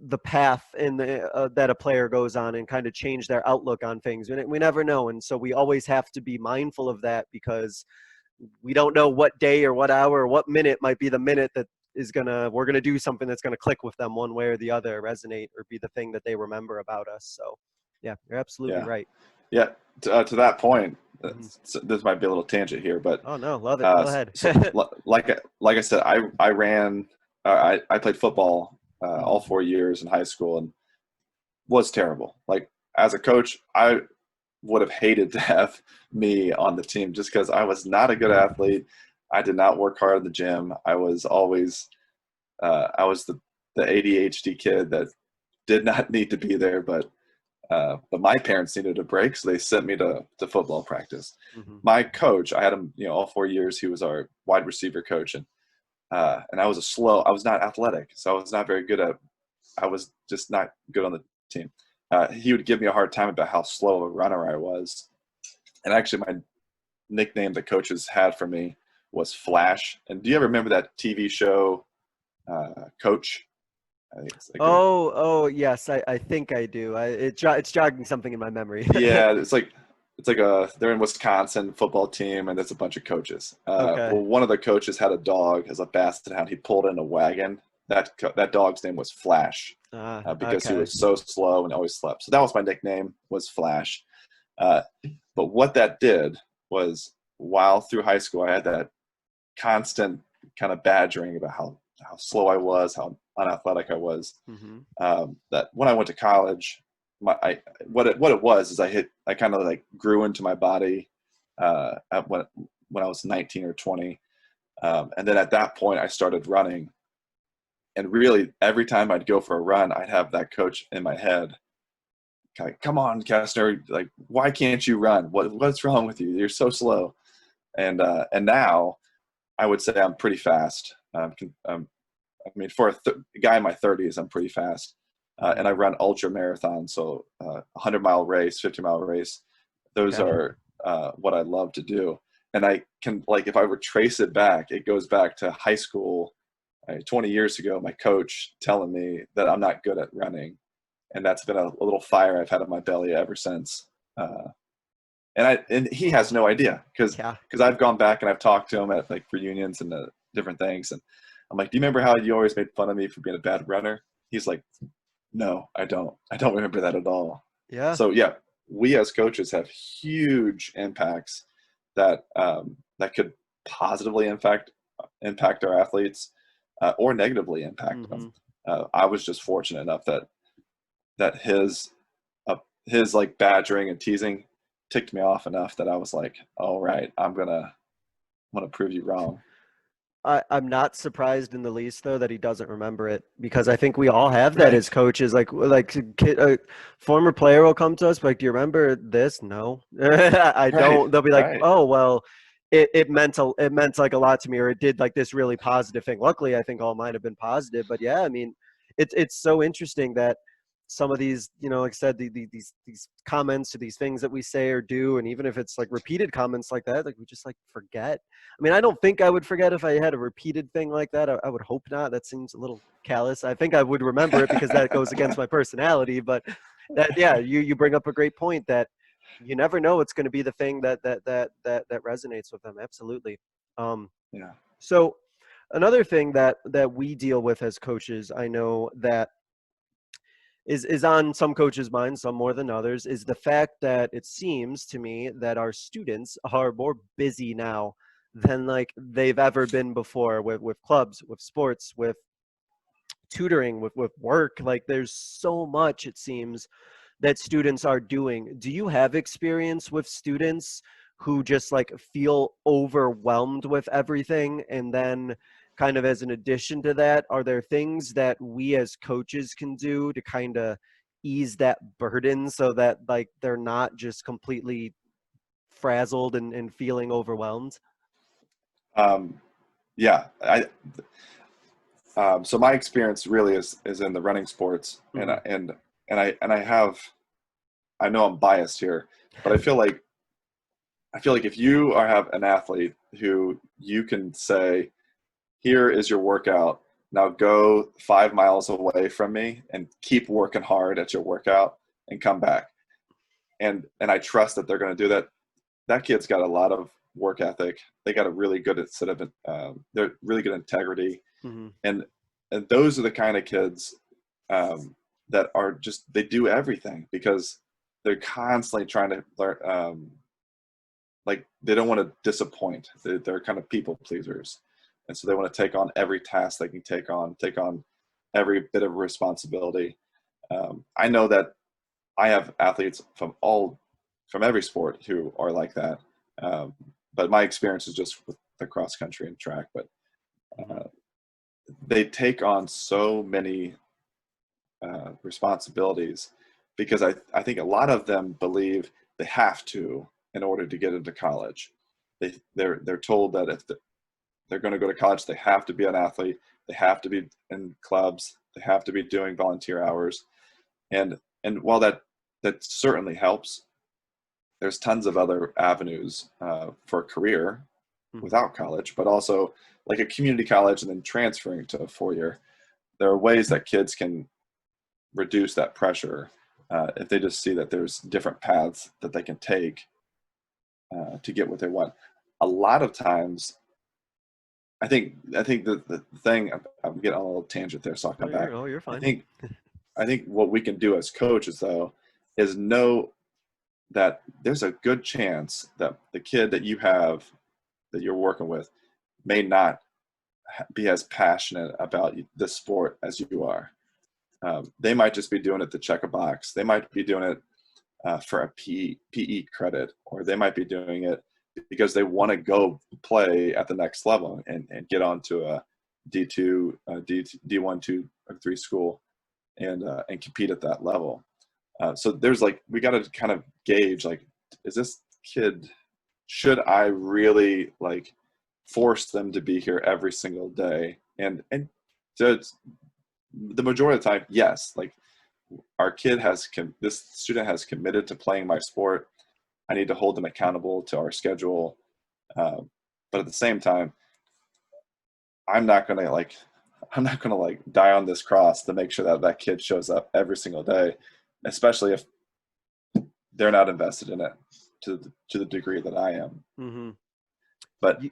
the path in that a player goes on and kind of change their outlook on things. We never know. And so we always have to be mindful of that because we don't know what day or what hour or what minute might be the minute that we're going to do something that's going to click with them one way or the other, resonate, or be the thing that they remember about us. So yeah, you're absolutely right.
Yeah. To that point, this might be a little tangent here, but
oh no, love it. Go ahead.
So, like I said, I ran, I played football all 4 years in high school and was terrible. Like, as a coach, I would have hated to have me on the team just because I was not a good athlete. I did not work hard in the gym. I was always I was the ADHD kid that did not need to be there, but my parents needed a break, so they sent me to football practice. My coach, I had him, all 4 years. He was our wide receiver coach, and I was not athletic, so I was not very good I was just not good on the team. He would give me a hard time about how slow of a runner I was. And actually, my nickname the coaches had for me was Flash. And do you ever remember that TV show, Coach? I think it's like
yes, I think I do. It's jogging something in my memory.
Yeah, it's like they're in Wisconsin football team, and there's a bunch of coaches.
Okay.
Well, one of the coaches had a dog as a basset hound. He pulled in a wagon. That dog's name was Flash because he was so slow and always slept. So that was my nickname, was Flash. But what that did was, while through high school, I had that constant kind of badgering about how slow I was, how unathletic I was. That when I went to college, what it was is I kind of like grew into my body when I was 19 or 20, and then at that point I started running. And really, every time I'd go for a run, I'd have that coach in my head, like, "Come on, Kesner, like, why can't you run? What's wrong with you? You're so slow." And now, I would say I'm pretty fast. For a guy in my 30s, I'm pretty fast. And I run ultra marathons, so 100-mile race, 50-mile race. Those are what I love to do. And I can, like, if I were trace it back, it goes back to high school. 20 years ago, my coach telling me that I'm not good at running, and that's been a little fire I've had in my belly ever since. And he has no idea because I've gone back and I've talked to him at like reunions and different things, and I'm like, "Do you remember how you always made fun of me for being a bad runner?" He's like, "No, I don't. I don't remember that at all."
Yeah.
So yeah, we as coaches have huge impacts that could positively impact our athletes. Or negatively impact them. I was just fortunate enough that his like badgering and teasing ticked me off enough that I was like, "All right, I'm gonna prove you wrong."
I'm not surprised in the least, though, that he doesn't remember it, because I think we all have that as coaches. Like a former player will come to us like, "Do you remember this?" No, I don't. They'll be like, "Oh, well, it meant like a lot to me, or it did like this really positive thing." Luckily, I think all mine have been positive. But yeah, I mean, it's so interesting that some of these, like I said, these comments or these things that we say or do, and even if it's like repeated comments like that, like we just like forget. I mean, I don't think I would forget if I had a repeated thing like that. I would hope not. That seems a little callous. I think I would remember it because that goes against my personality. But you bring up a great point that you never know what's going to be the thing that resonates with them. Absolutely. So another thing that we deal with as coaches, I know that is on some coaches' minds, some more than others, is the fact that it seems to me that our students are more busy now than like they've ever been before, with clubs, with sports, with tutoring, with work. Like there's so much, it seems, that students are doing. Do you have experience with students who just like feel overwhelmed with everything? And then kind of as an addition to that, are there things that we as coaches can do to kind of ease that burden so that like they're not just completely frazzled and feeling overwhelmed?
Um, yeah, so my experience really is in the running sports, and
Mhm.
I have, I know I'm biased here, but I feel like if you have an athlete who you can say, here is your workout, now go 5 miles away from me and keep working hard at your workout and come back, and I trust that they're going to do that. That kid's got a lot of work ethic. They got a really good set of they're really good integrity,
Mhm.
and those are the kind of kids that are just, they do everything because they're constantly trying to learn. Like they don't want to disappoint. They're kind of people pleasers, and so they want to take on every task they can take on every bit of responsibility. I know that I have athletes from every sport who are like that. Um, but my experience is just with the cross country and track. But
Mhm.
uh, they take on so many responsibilities because I think a lot of them believe they have to in order to get into college. They're told that if they're going to go to college, they have to be an athlete, they have to be in clubs, they have to be doing volunteer hours, and while that certainly helps, there's tons of other avenues for a career
Mhm.
without college, but also like a community college and then transferring to a 4 year. There are ways that kids can reduce that pressure if they just see that there's different paths that they can take to get what they want. A lot of times, I think the thing, I'm getting on a little tangent there, so I'll
Oh,
come back.
you're
I
fine.
think I think what we can do as coaches though is know that there's a good chance that the kid that you have that you're working with may not be as passionate about the sport as you are. They might just be doing it to check a box. They might be doing it for a PE credit, or they might be doing it because they want to go play at the next level and get onto a D2, D1, 2, or 3 school and compete at that level. So there's like, we got to kind of gauge, like, is this kid, should I really like force them to be here every single day? And so the majority of the time, yes, like our kid this student has committed to playing my sport. I need to hold them accountable to our schedule. But at the same time, I'm not going to like, I'm not going to like die on this cross to make sure that that kid shows up every single day, especially if they're not invested in it to the degree that I am.
Mhm.
But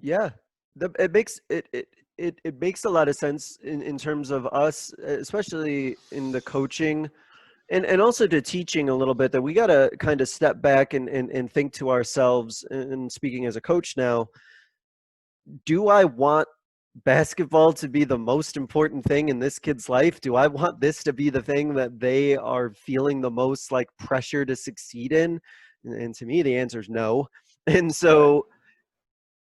Yeah, it makes it makes a lot of sense in terms of us, especially in the coaching and also to teaching a little bit, that we got to kind of step back and think to ourselves. And speaking as a coach now, do I want basketball to be the most important thing in this kid's life? Do I want this to be the thing that they are feeling the most like pressure to succeed in? And to me, the answer is no. And
right,
so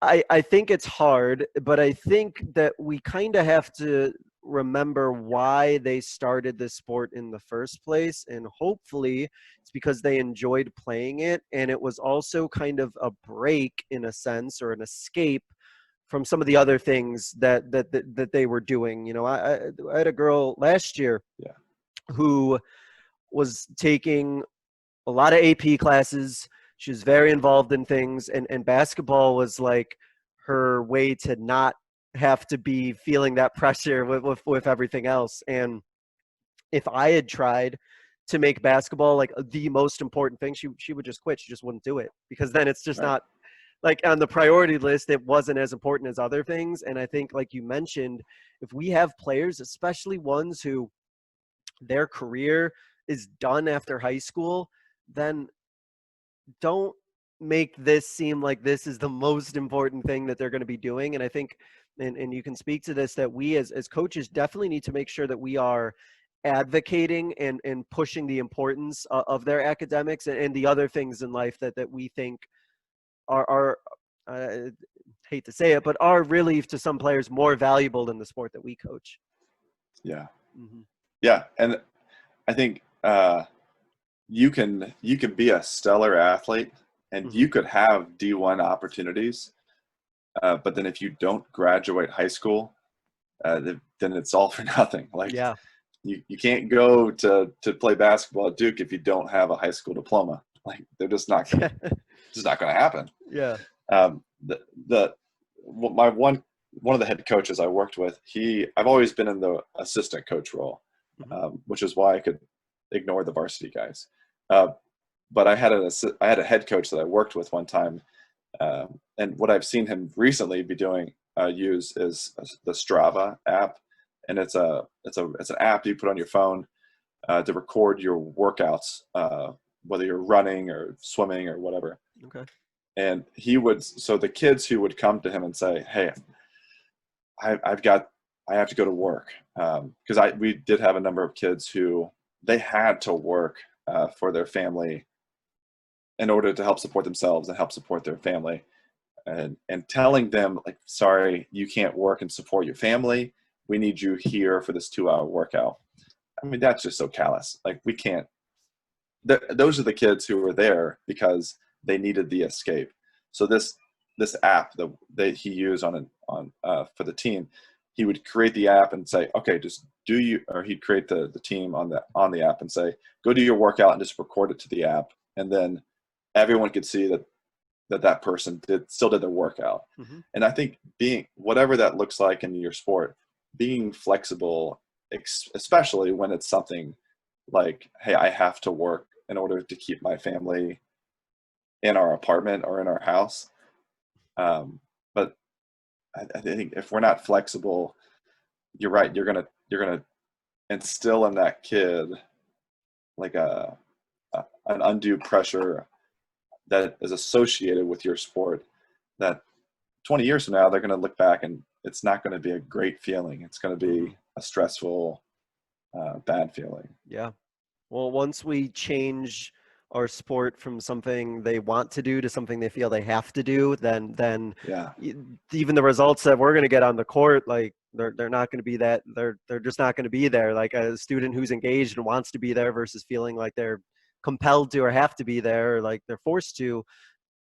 I think it's hard, but I think that we kind of have to remember why they started this sport in the first place. And hopefully it's because they enjoyed playing it. And it was also kind of a break in a sense, or an escape from some of the other things that they were doing. You know, I had a girl last year
yeah,
who was taking a lot of AP classes. She was very involved in things, and basketball was like her way to not have to be feeling that pressure with everything else. And if I had tried to make basketball like the most important thing, she would just quit. She just wouldn't do it, because then it's just
right,
not like on the priority list. It wasn't as important as other things. And I think, like you mentioned, if we have players, especially ones who their career is done after high school, then don't make this seem like this is the most important thing that they're going to be doing. And I think, and you can speak to this, that we as coaches definitely need to make sure that we are advocating and pushing the importance of their academics and the other things in life that we think are hate to say it, but are really to some players more valuable than the sport that we coach.
Yeah.
Mm-hmm.
Yeah. And I think you can be a stellar athlete and
Mm-hmm.
you could have D1 opportunities. But then if you don't graduate high school, then it's all for nothing. Like,
Yeah.
You can't go to play basketball at Duke if you don't have a high school diploma. Like, they're just not going to happen.
Yeah.
One of the head coaches I worked with, I've always been in the assistant coach role,
Mm-hmm.
which is why I could ignore the varsity guys. But I had a head coach that I worked with one time, and what I've seen him recently be doing use is the Strava app, and it's an app you put on your phone to record your workouts, whether you're running or swimming or whatever.
Okay.
And so the kids who would come to him and say, "Hey, I have to go to work," because we did have a number of kids who they had to work for their family in order to help support themselves and help support their family, and telling them, like, sorry, you can't work and support your family. We need you here for this 2-hour workout. I mean, that's just so callous. Like, we can't. Those are the kids who were there because they needed the escape. So this app that he used for the team, he would create the app and say, okay, just or he'd create the team on the app and say, go do your workout and just record it to the app, and then everyone could see that person still did their workout.
Mm-hmm.
And I think whatever that looks like in your sport, being flexible, especially when it's something like, hey, I have to work in order to keep my family in our apartment or in our house. But I think if we're not flexible, you're right. You're gonna instill in that kid like an undue pressure that is associated with your sport, that 20 years from now, they're going to look back and it's not going to be a great feeling. It's going to be a stressful, bad feeling.
Yeah. Well, once we change our sport from something they want to do to something they feel they have to do, then
Yeah.
Even the results that we're going to get on the court, like they're not going to be that, they're just not going to be there. Like a student who's engaged and wants to be there versus feeling like they're compelled to or have to be there, or like they're forced to,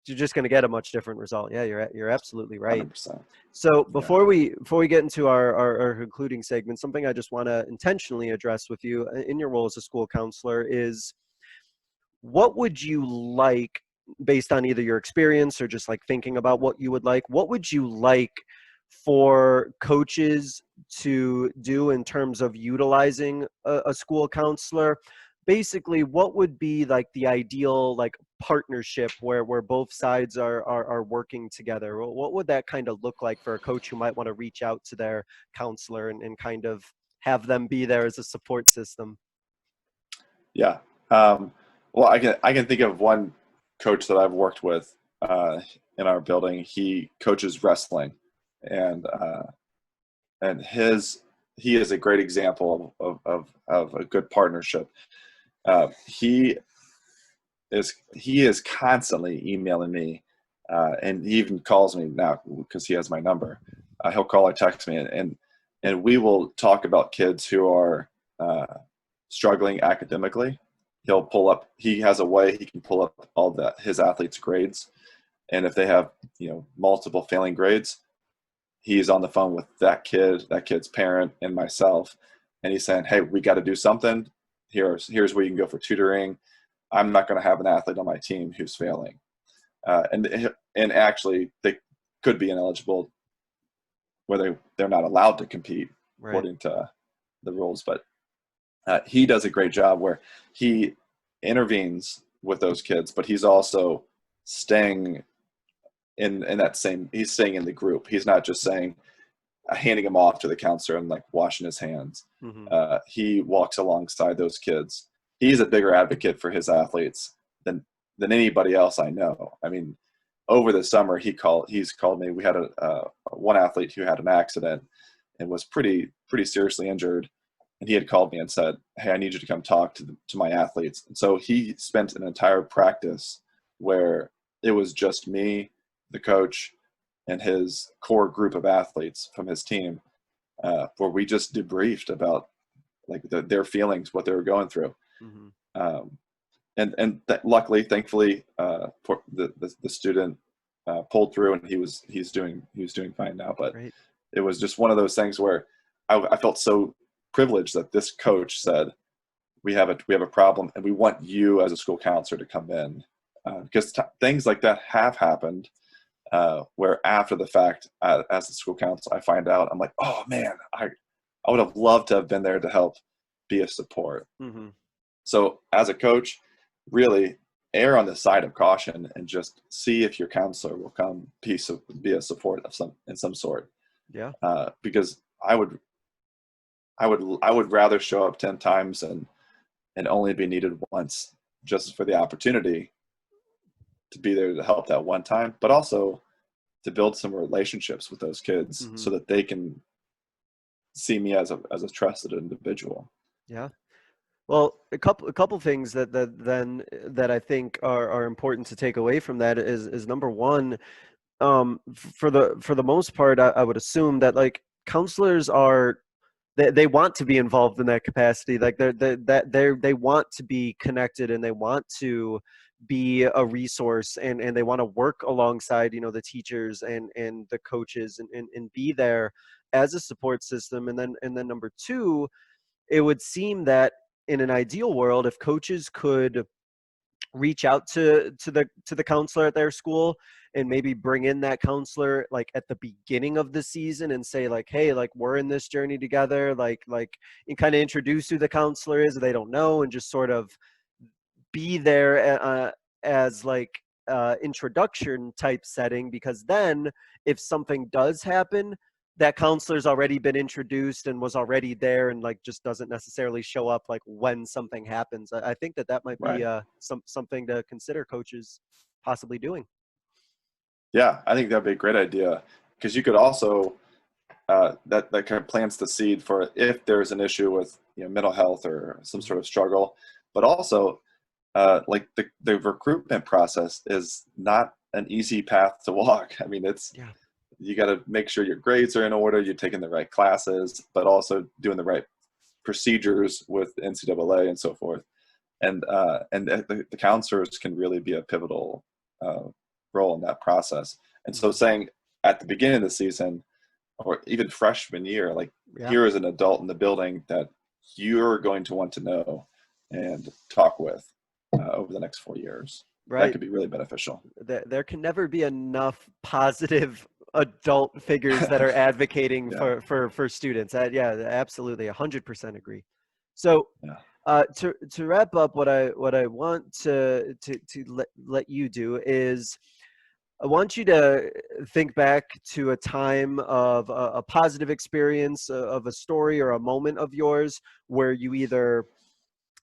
you're just going to get a much different result. Yeah, you're absolutely right.
100%.
So before we get into our concluding segment, something I just want to intentionally address with you in your role as a school counselor is, what would you like, based on either your experience or just like thinking about what you would like, what would you like for coaches to do in terms of utilizing a school counselor? Basically, what would be like the ideal like partnership where both sides are working together? What would that kind of look like for a coach who might want to reach out to their counselor and kind of have them be there as a support system?
Yeah. Well, I can think of one coach that I've worked with in our building. He coaches wrestling, and he is a great example of a good partnership. He is constantly emailing me, and he even calls me now because he has my number. He'll call or text me, and we will talk about kids who are struggling academically. He has a way he can pull up all his athletes' grades, and if they have multiple failing grades, he's on the phone with that kid's parent, and myself, and he's saying, hey, we got to do something. Here's where you can go for tutoring. I'm not going to have an athlete on my team who's failing, and actually they could be ineligible, where they're not allowed to compete according to the rules. But he does a great job where he intervenes with those kids, but he's also staying in that same. He's staying in the group. He's not just saying, handing him off to the counselor and like washing his hands. He walks alongside those kids. He's a bigger advocate for his athletes than anybody else I know. I mean, over the summer, he's called me. We had one athlete who had an accident and was pretty seriously injured, and he had called me and said, "Hey, I need you to come talk to my athletes." And so he spent an entire practice where it was just me, the coach, and his core group of athletes from his team, where we just debriefed about like their feelings, what they were going through. Luckily, thankfully, for the student pulled through, and he's doing fine now. But
Right.
It was just one of those things where I felt so privileged that this coach said, we have a problem, and we want you as a school counselor to come in, because things like that have happened, where after the fact, as the school counselor, I find out, I'm like, oh man, I would have loved to have been there to help be a support. So as a coach, really err on the side of caution and just see if your counselor will come be a support of some sort.
Yeah.
Because I would rather show up 10 times and only be needed once, just for the opportunity to be there to help that one time, but also to build some relationships with those kids so that they can see me as a trusted individual.
Yeah. Well, a couple things that I think are important to take away from that is number one, for the most part, I would assume that like counselors they want to be involved in that capacity. Like they want to be connected, and they want to be a resource, and they want to work alongside, the teachers and the coaches, and be there as a support system. And then number two, it would seem that in an ideal world, if coaches could reach out to the counselor at their school and maybe bring in that counselor like at the beginning of the season and say like, hey, like we're in this journey together, like and kind of introduce who the counselor is, they don't know, and just sort of be there as like introduction type setting, because then if something does happen, that counselor's already been introduced and was already there, and like just doesn't necessarily show up like when something happens. I think that might be something to consider coaches possibly doing.
Yeah, I think that'd be a great idea, because you could also that kind of plants the seed for if there's an issue with mental health or some sort of struggle. But also like the recruitment process is not an easy path to walk. I mean, you got to make sure your grades are in order, you're taking the right classes, but also doing the right procedures with NCAA and so forth. And the counselors can really be a pivotal role in that process. And so saying at the beginning of the season, or even freshman year, like here is an adult in the building that you're going to want to know and talk with over the next 4 years. Right. That could be really beneficial.
There can never be enough positive adult figures that are advocating for students. Absolutely, 100% agree. So to wrap up, what I want to let you do is, I want you to think back to a time of a positive experience, of a story or a moment of yours where you either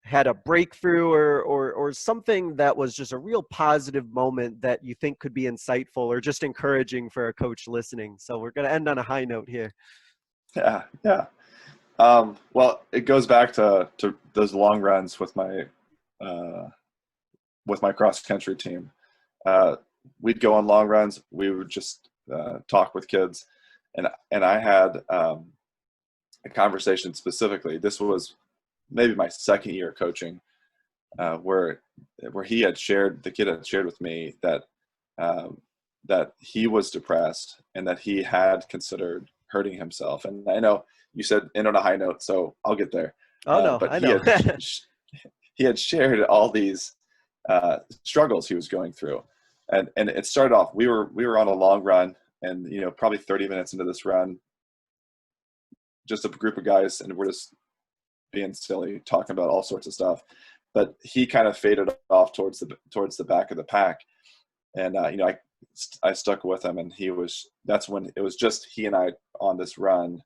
had a breakthrough or something that was just a real positive moment that you think could be insightful or just encouraging for a coach listening. So we're going to end on a high note here.
Yeah. Well, it goes back to those long runs with my cross country team. We'd go on long runs. We would just talk with kids, and I had a conversation specifically. This was maybe my second year coaching, where the kid had shared with me that that he was depressed and that he had considered hurting himself. And I know you said end on a high note, so I'll get there. But I know. He had shared all these struggles he was going through, and it started off. We were on a long run, and probably 30 minutes into this run, just a group of guys, and we're just being silly, talking about all sorts of stuff. But he kind of faded off towards the back of the pack, and I stuck with him, and that's when it was just he and I on this run,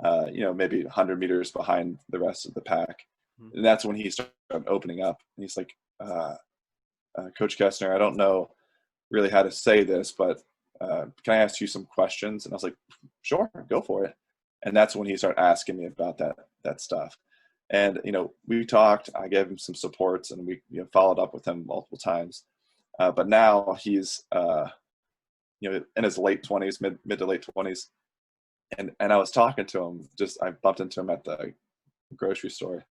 maybe 100 meters behind the rest of the pack. And that's when he started opening up. And he's like, Coach Kesner, I don't know really how to say this, but can I ask you some questions? And I was like, sure, go for it. And that's when he started asking me about that stuff. And, we talked, I gave him some supports, and we followed up with him multiple times. But now he's, in his late 20s, mid to late 20s. And I was talking to him, I bumped into him at the grocery store.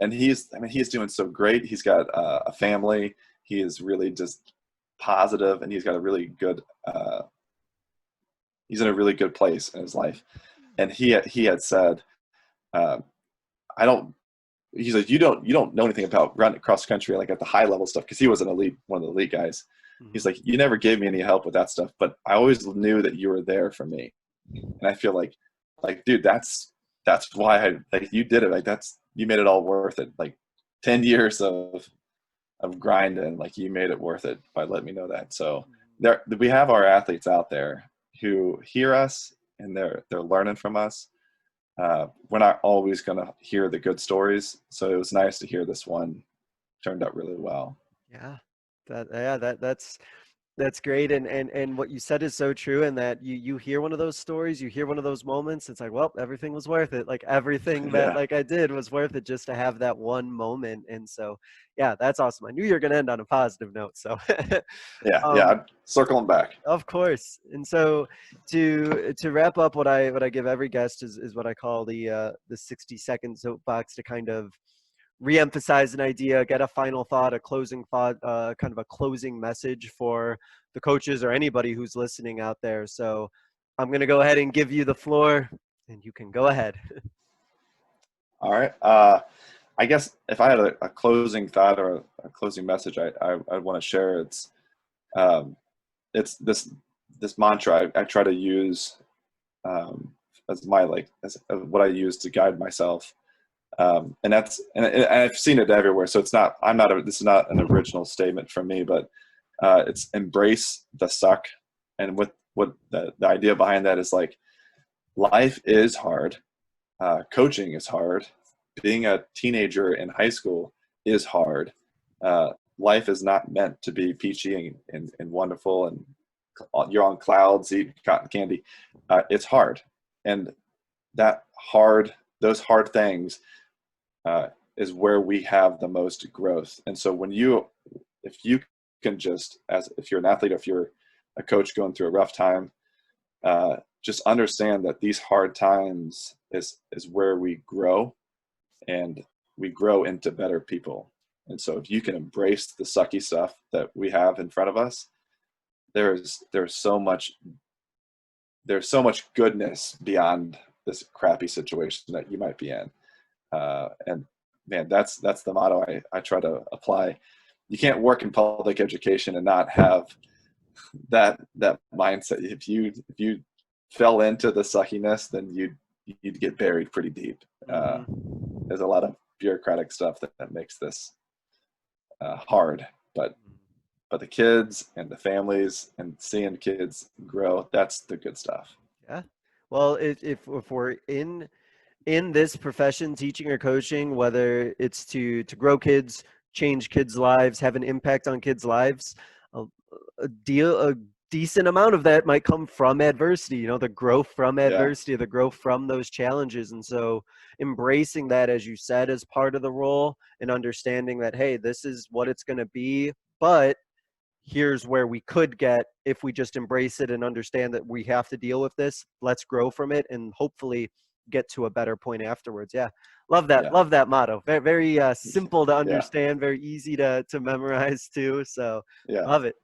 And he's doing so great. He's got a family. He is really just positive, and he's got a really good, he's in a really good place in his life. And he had said, he's like, you don't know anything about running cross country, like at the high level stuff. Cause he was one of the elite guys. He's like, you never gave me any help with that stuff, but I always knew that you were there for me. And I feel like, dude, that's why you did it. Like you made it all worth it. Like 10 years of grinding, like you made it worth it by letting me know that. So we have our athletes out there who hear us, and they're learning from us. We're not always going to hear the good stories. So it was nice to hear this one turned out really well.
Yeah. That's great. And what you said is so true. And that you hear one of those stories, you hear one of those moments. It's like, well, everything was worth it. Like everything that I did was worth it just to have that one moment. And so, yeah, that's awesome. I knew you were going to end on a positive note. So
yeah. Circling back.
Of course. And so to wrap up, what I give every guest is what I call the 60-second soapbox, to kind of reemphasize an idea, get a final thought, a closing thought, kind of a closing message for the coaches or anybody who's listening out there. So I'm going to go ahead and give you the floor, and you can go ahead.
All right. I guess if I had a closing thought or a closing message, I want to share, it's this mantra I try to use as what I use to guide myself. And I've seen it everywhere. So this is not an original statement from me, but it's embrace the suck. And what the idea behind that is, like, life is hard. Coaching is hard. Being a teenager in high school is hard. Life is not meant to be peachy and wonderful, and you're on clouds, eating cotton candy. It's hard. And those hard things is where we have the most growth. And so if you can if you're an athlete, or if you're a coach going through a rough time, just understand that these hard times is where we grow, and we grow into better people. And so if you can embrace the sucky stuff that we have in front of us, there's so much goodness beyond this crappy situation that you might be in. And man, that's the motto I try to apply. You can't work in public education and not have that mindset. If you fell into the suckiness, then you'd get buried pretty deep. There's a lot of bureaucratic stuff that makes this hard, but the kids and the families and seeing kids grow, that's the good stuff.
Yeah. Well, if we're in this profession, teaching or coaching, whether it's to grow kids, change kids' lives, have an impact on kids' lives, a decent amount of that might come from adversity, the growth from adversity, the growth from those challenges. And so embracing that, as you said, as part of the role, and understanding that, hey, this is what it's going to be, but here's where we could get if we just embrace it and understand that we have to deal with this. Let's grow from it and hopefully get to a better point afterwards. Yeah. Love that. Yeah. Love that motto. Very, very simple to understand, very easy to memorize too. So love it.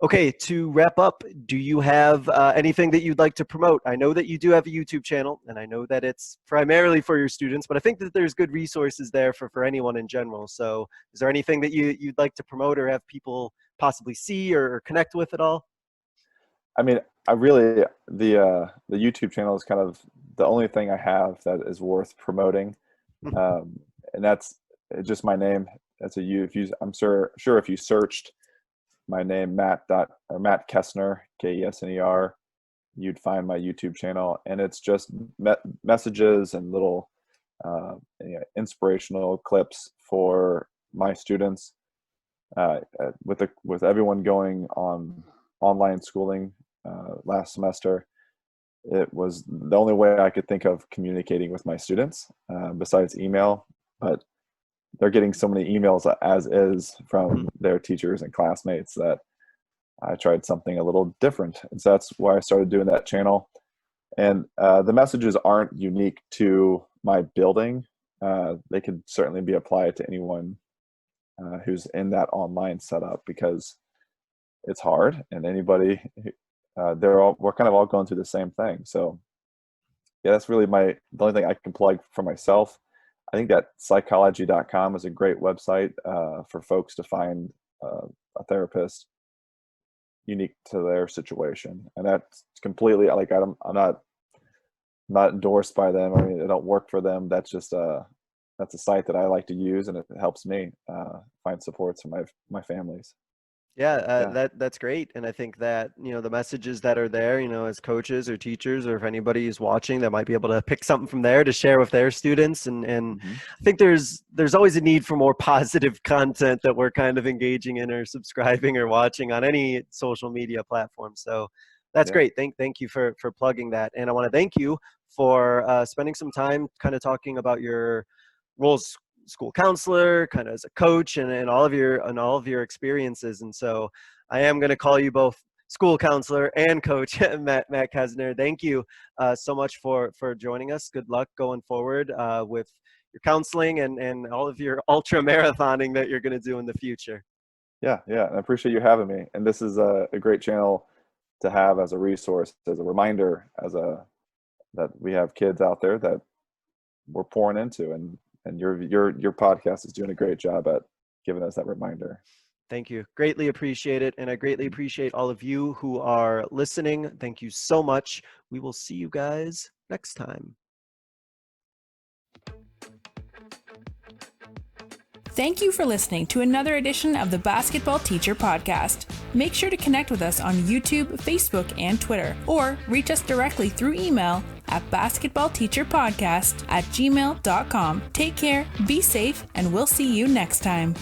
Okay, to wrap up, do you have anything that you'd like to promote? I know that you do have a YouTube channel, and I know that it's primarily for your students, but I think that there's good resources there for anyone in general. So is there anything that you'd like to promote or have people possibly see or connect with at all?
I mean, the YouTube channel is kind of the only thing I have that is worth promoting. And that's just my name. That's I'm sure if you searched
my name, Matt Kesner, Kesner, you'd find my YouTube channel, and it's just messages and little inspirational clips for my students. With everyone going on online schooling last semester, it was the only way I could think of communicating with my students besides email. But they're getting so many emails as is from their teachers and classmates that I tried something a little different. And so that's why I started doing that channel. And the messages aren't unique to my building. They could certainly be applied to anyone who's in that online setup, because it's hard, and anybody, we're kind of all going through the same thing. So yeah, that's really the only thing I can plug for myself. I think that psychology.com is a great website for folks to find a therapist unique to their situation. And that's completely, like, I'm not endorsed by them. I mean, I don't work for them. That's just that's a site that I like to use, and it helps me find supports for my families.
That's great. And I think that, the messages that are there, as coaches or teachers, or if anybody is watching that might be able to pick something from there to share with their students. And I think there's always a need for more positive content that we're kind of engaging in or subscribing or watching on any social media platform. So that's great. Thank you for plugging that. And I want to thank you for spending some time kind of talking about your roles, school counselor, kind of as a coach, and all of your experiences. And so I am going to call you both school counselor and coach, Matt Kesner. Thank you so much for joining us. Good luck going forward with your counseling and all of your ultra marathoning that you're going to do in the future.
Yeah. I appreciate you having me. And this is a great channel to have as a resource, as a reminder, that we have kids out there that we're pouring into, and your podcast is doing a great job at giving us that reminder.
Thank you. Greatly appreciate it. And I greatly appreciate all of you who are listening. Thank you so much. We will see you guys next time.
Thank you for listening to another edition of the Basketball Teacher Podcast. Make sure to connect with us on YouTube, Facebook, and Twitter, or reach us directly through email at basketballteacherpodcast@gmail.com. Take care, be safe, and we'll see you next time.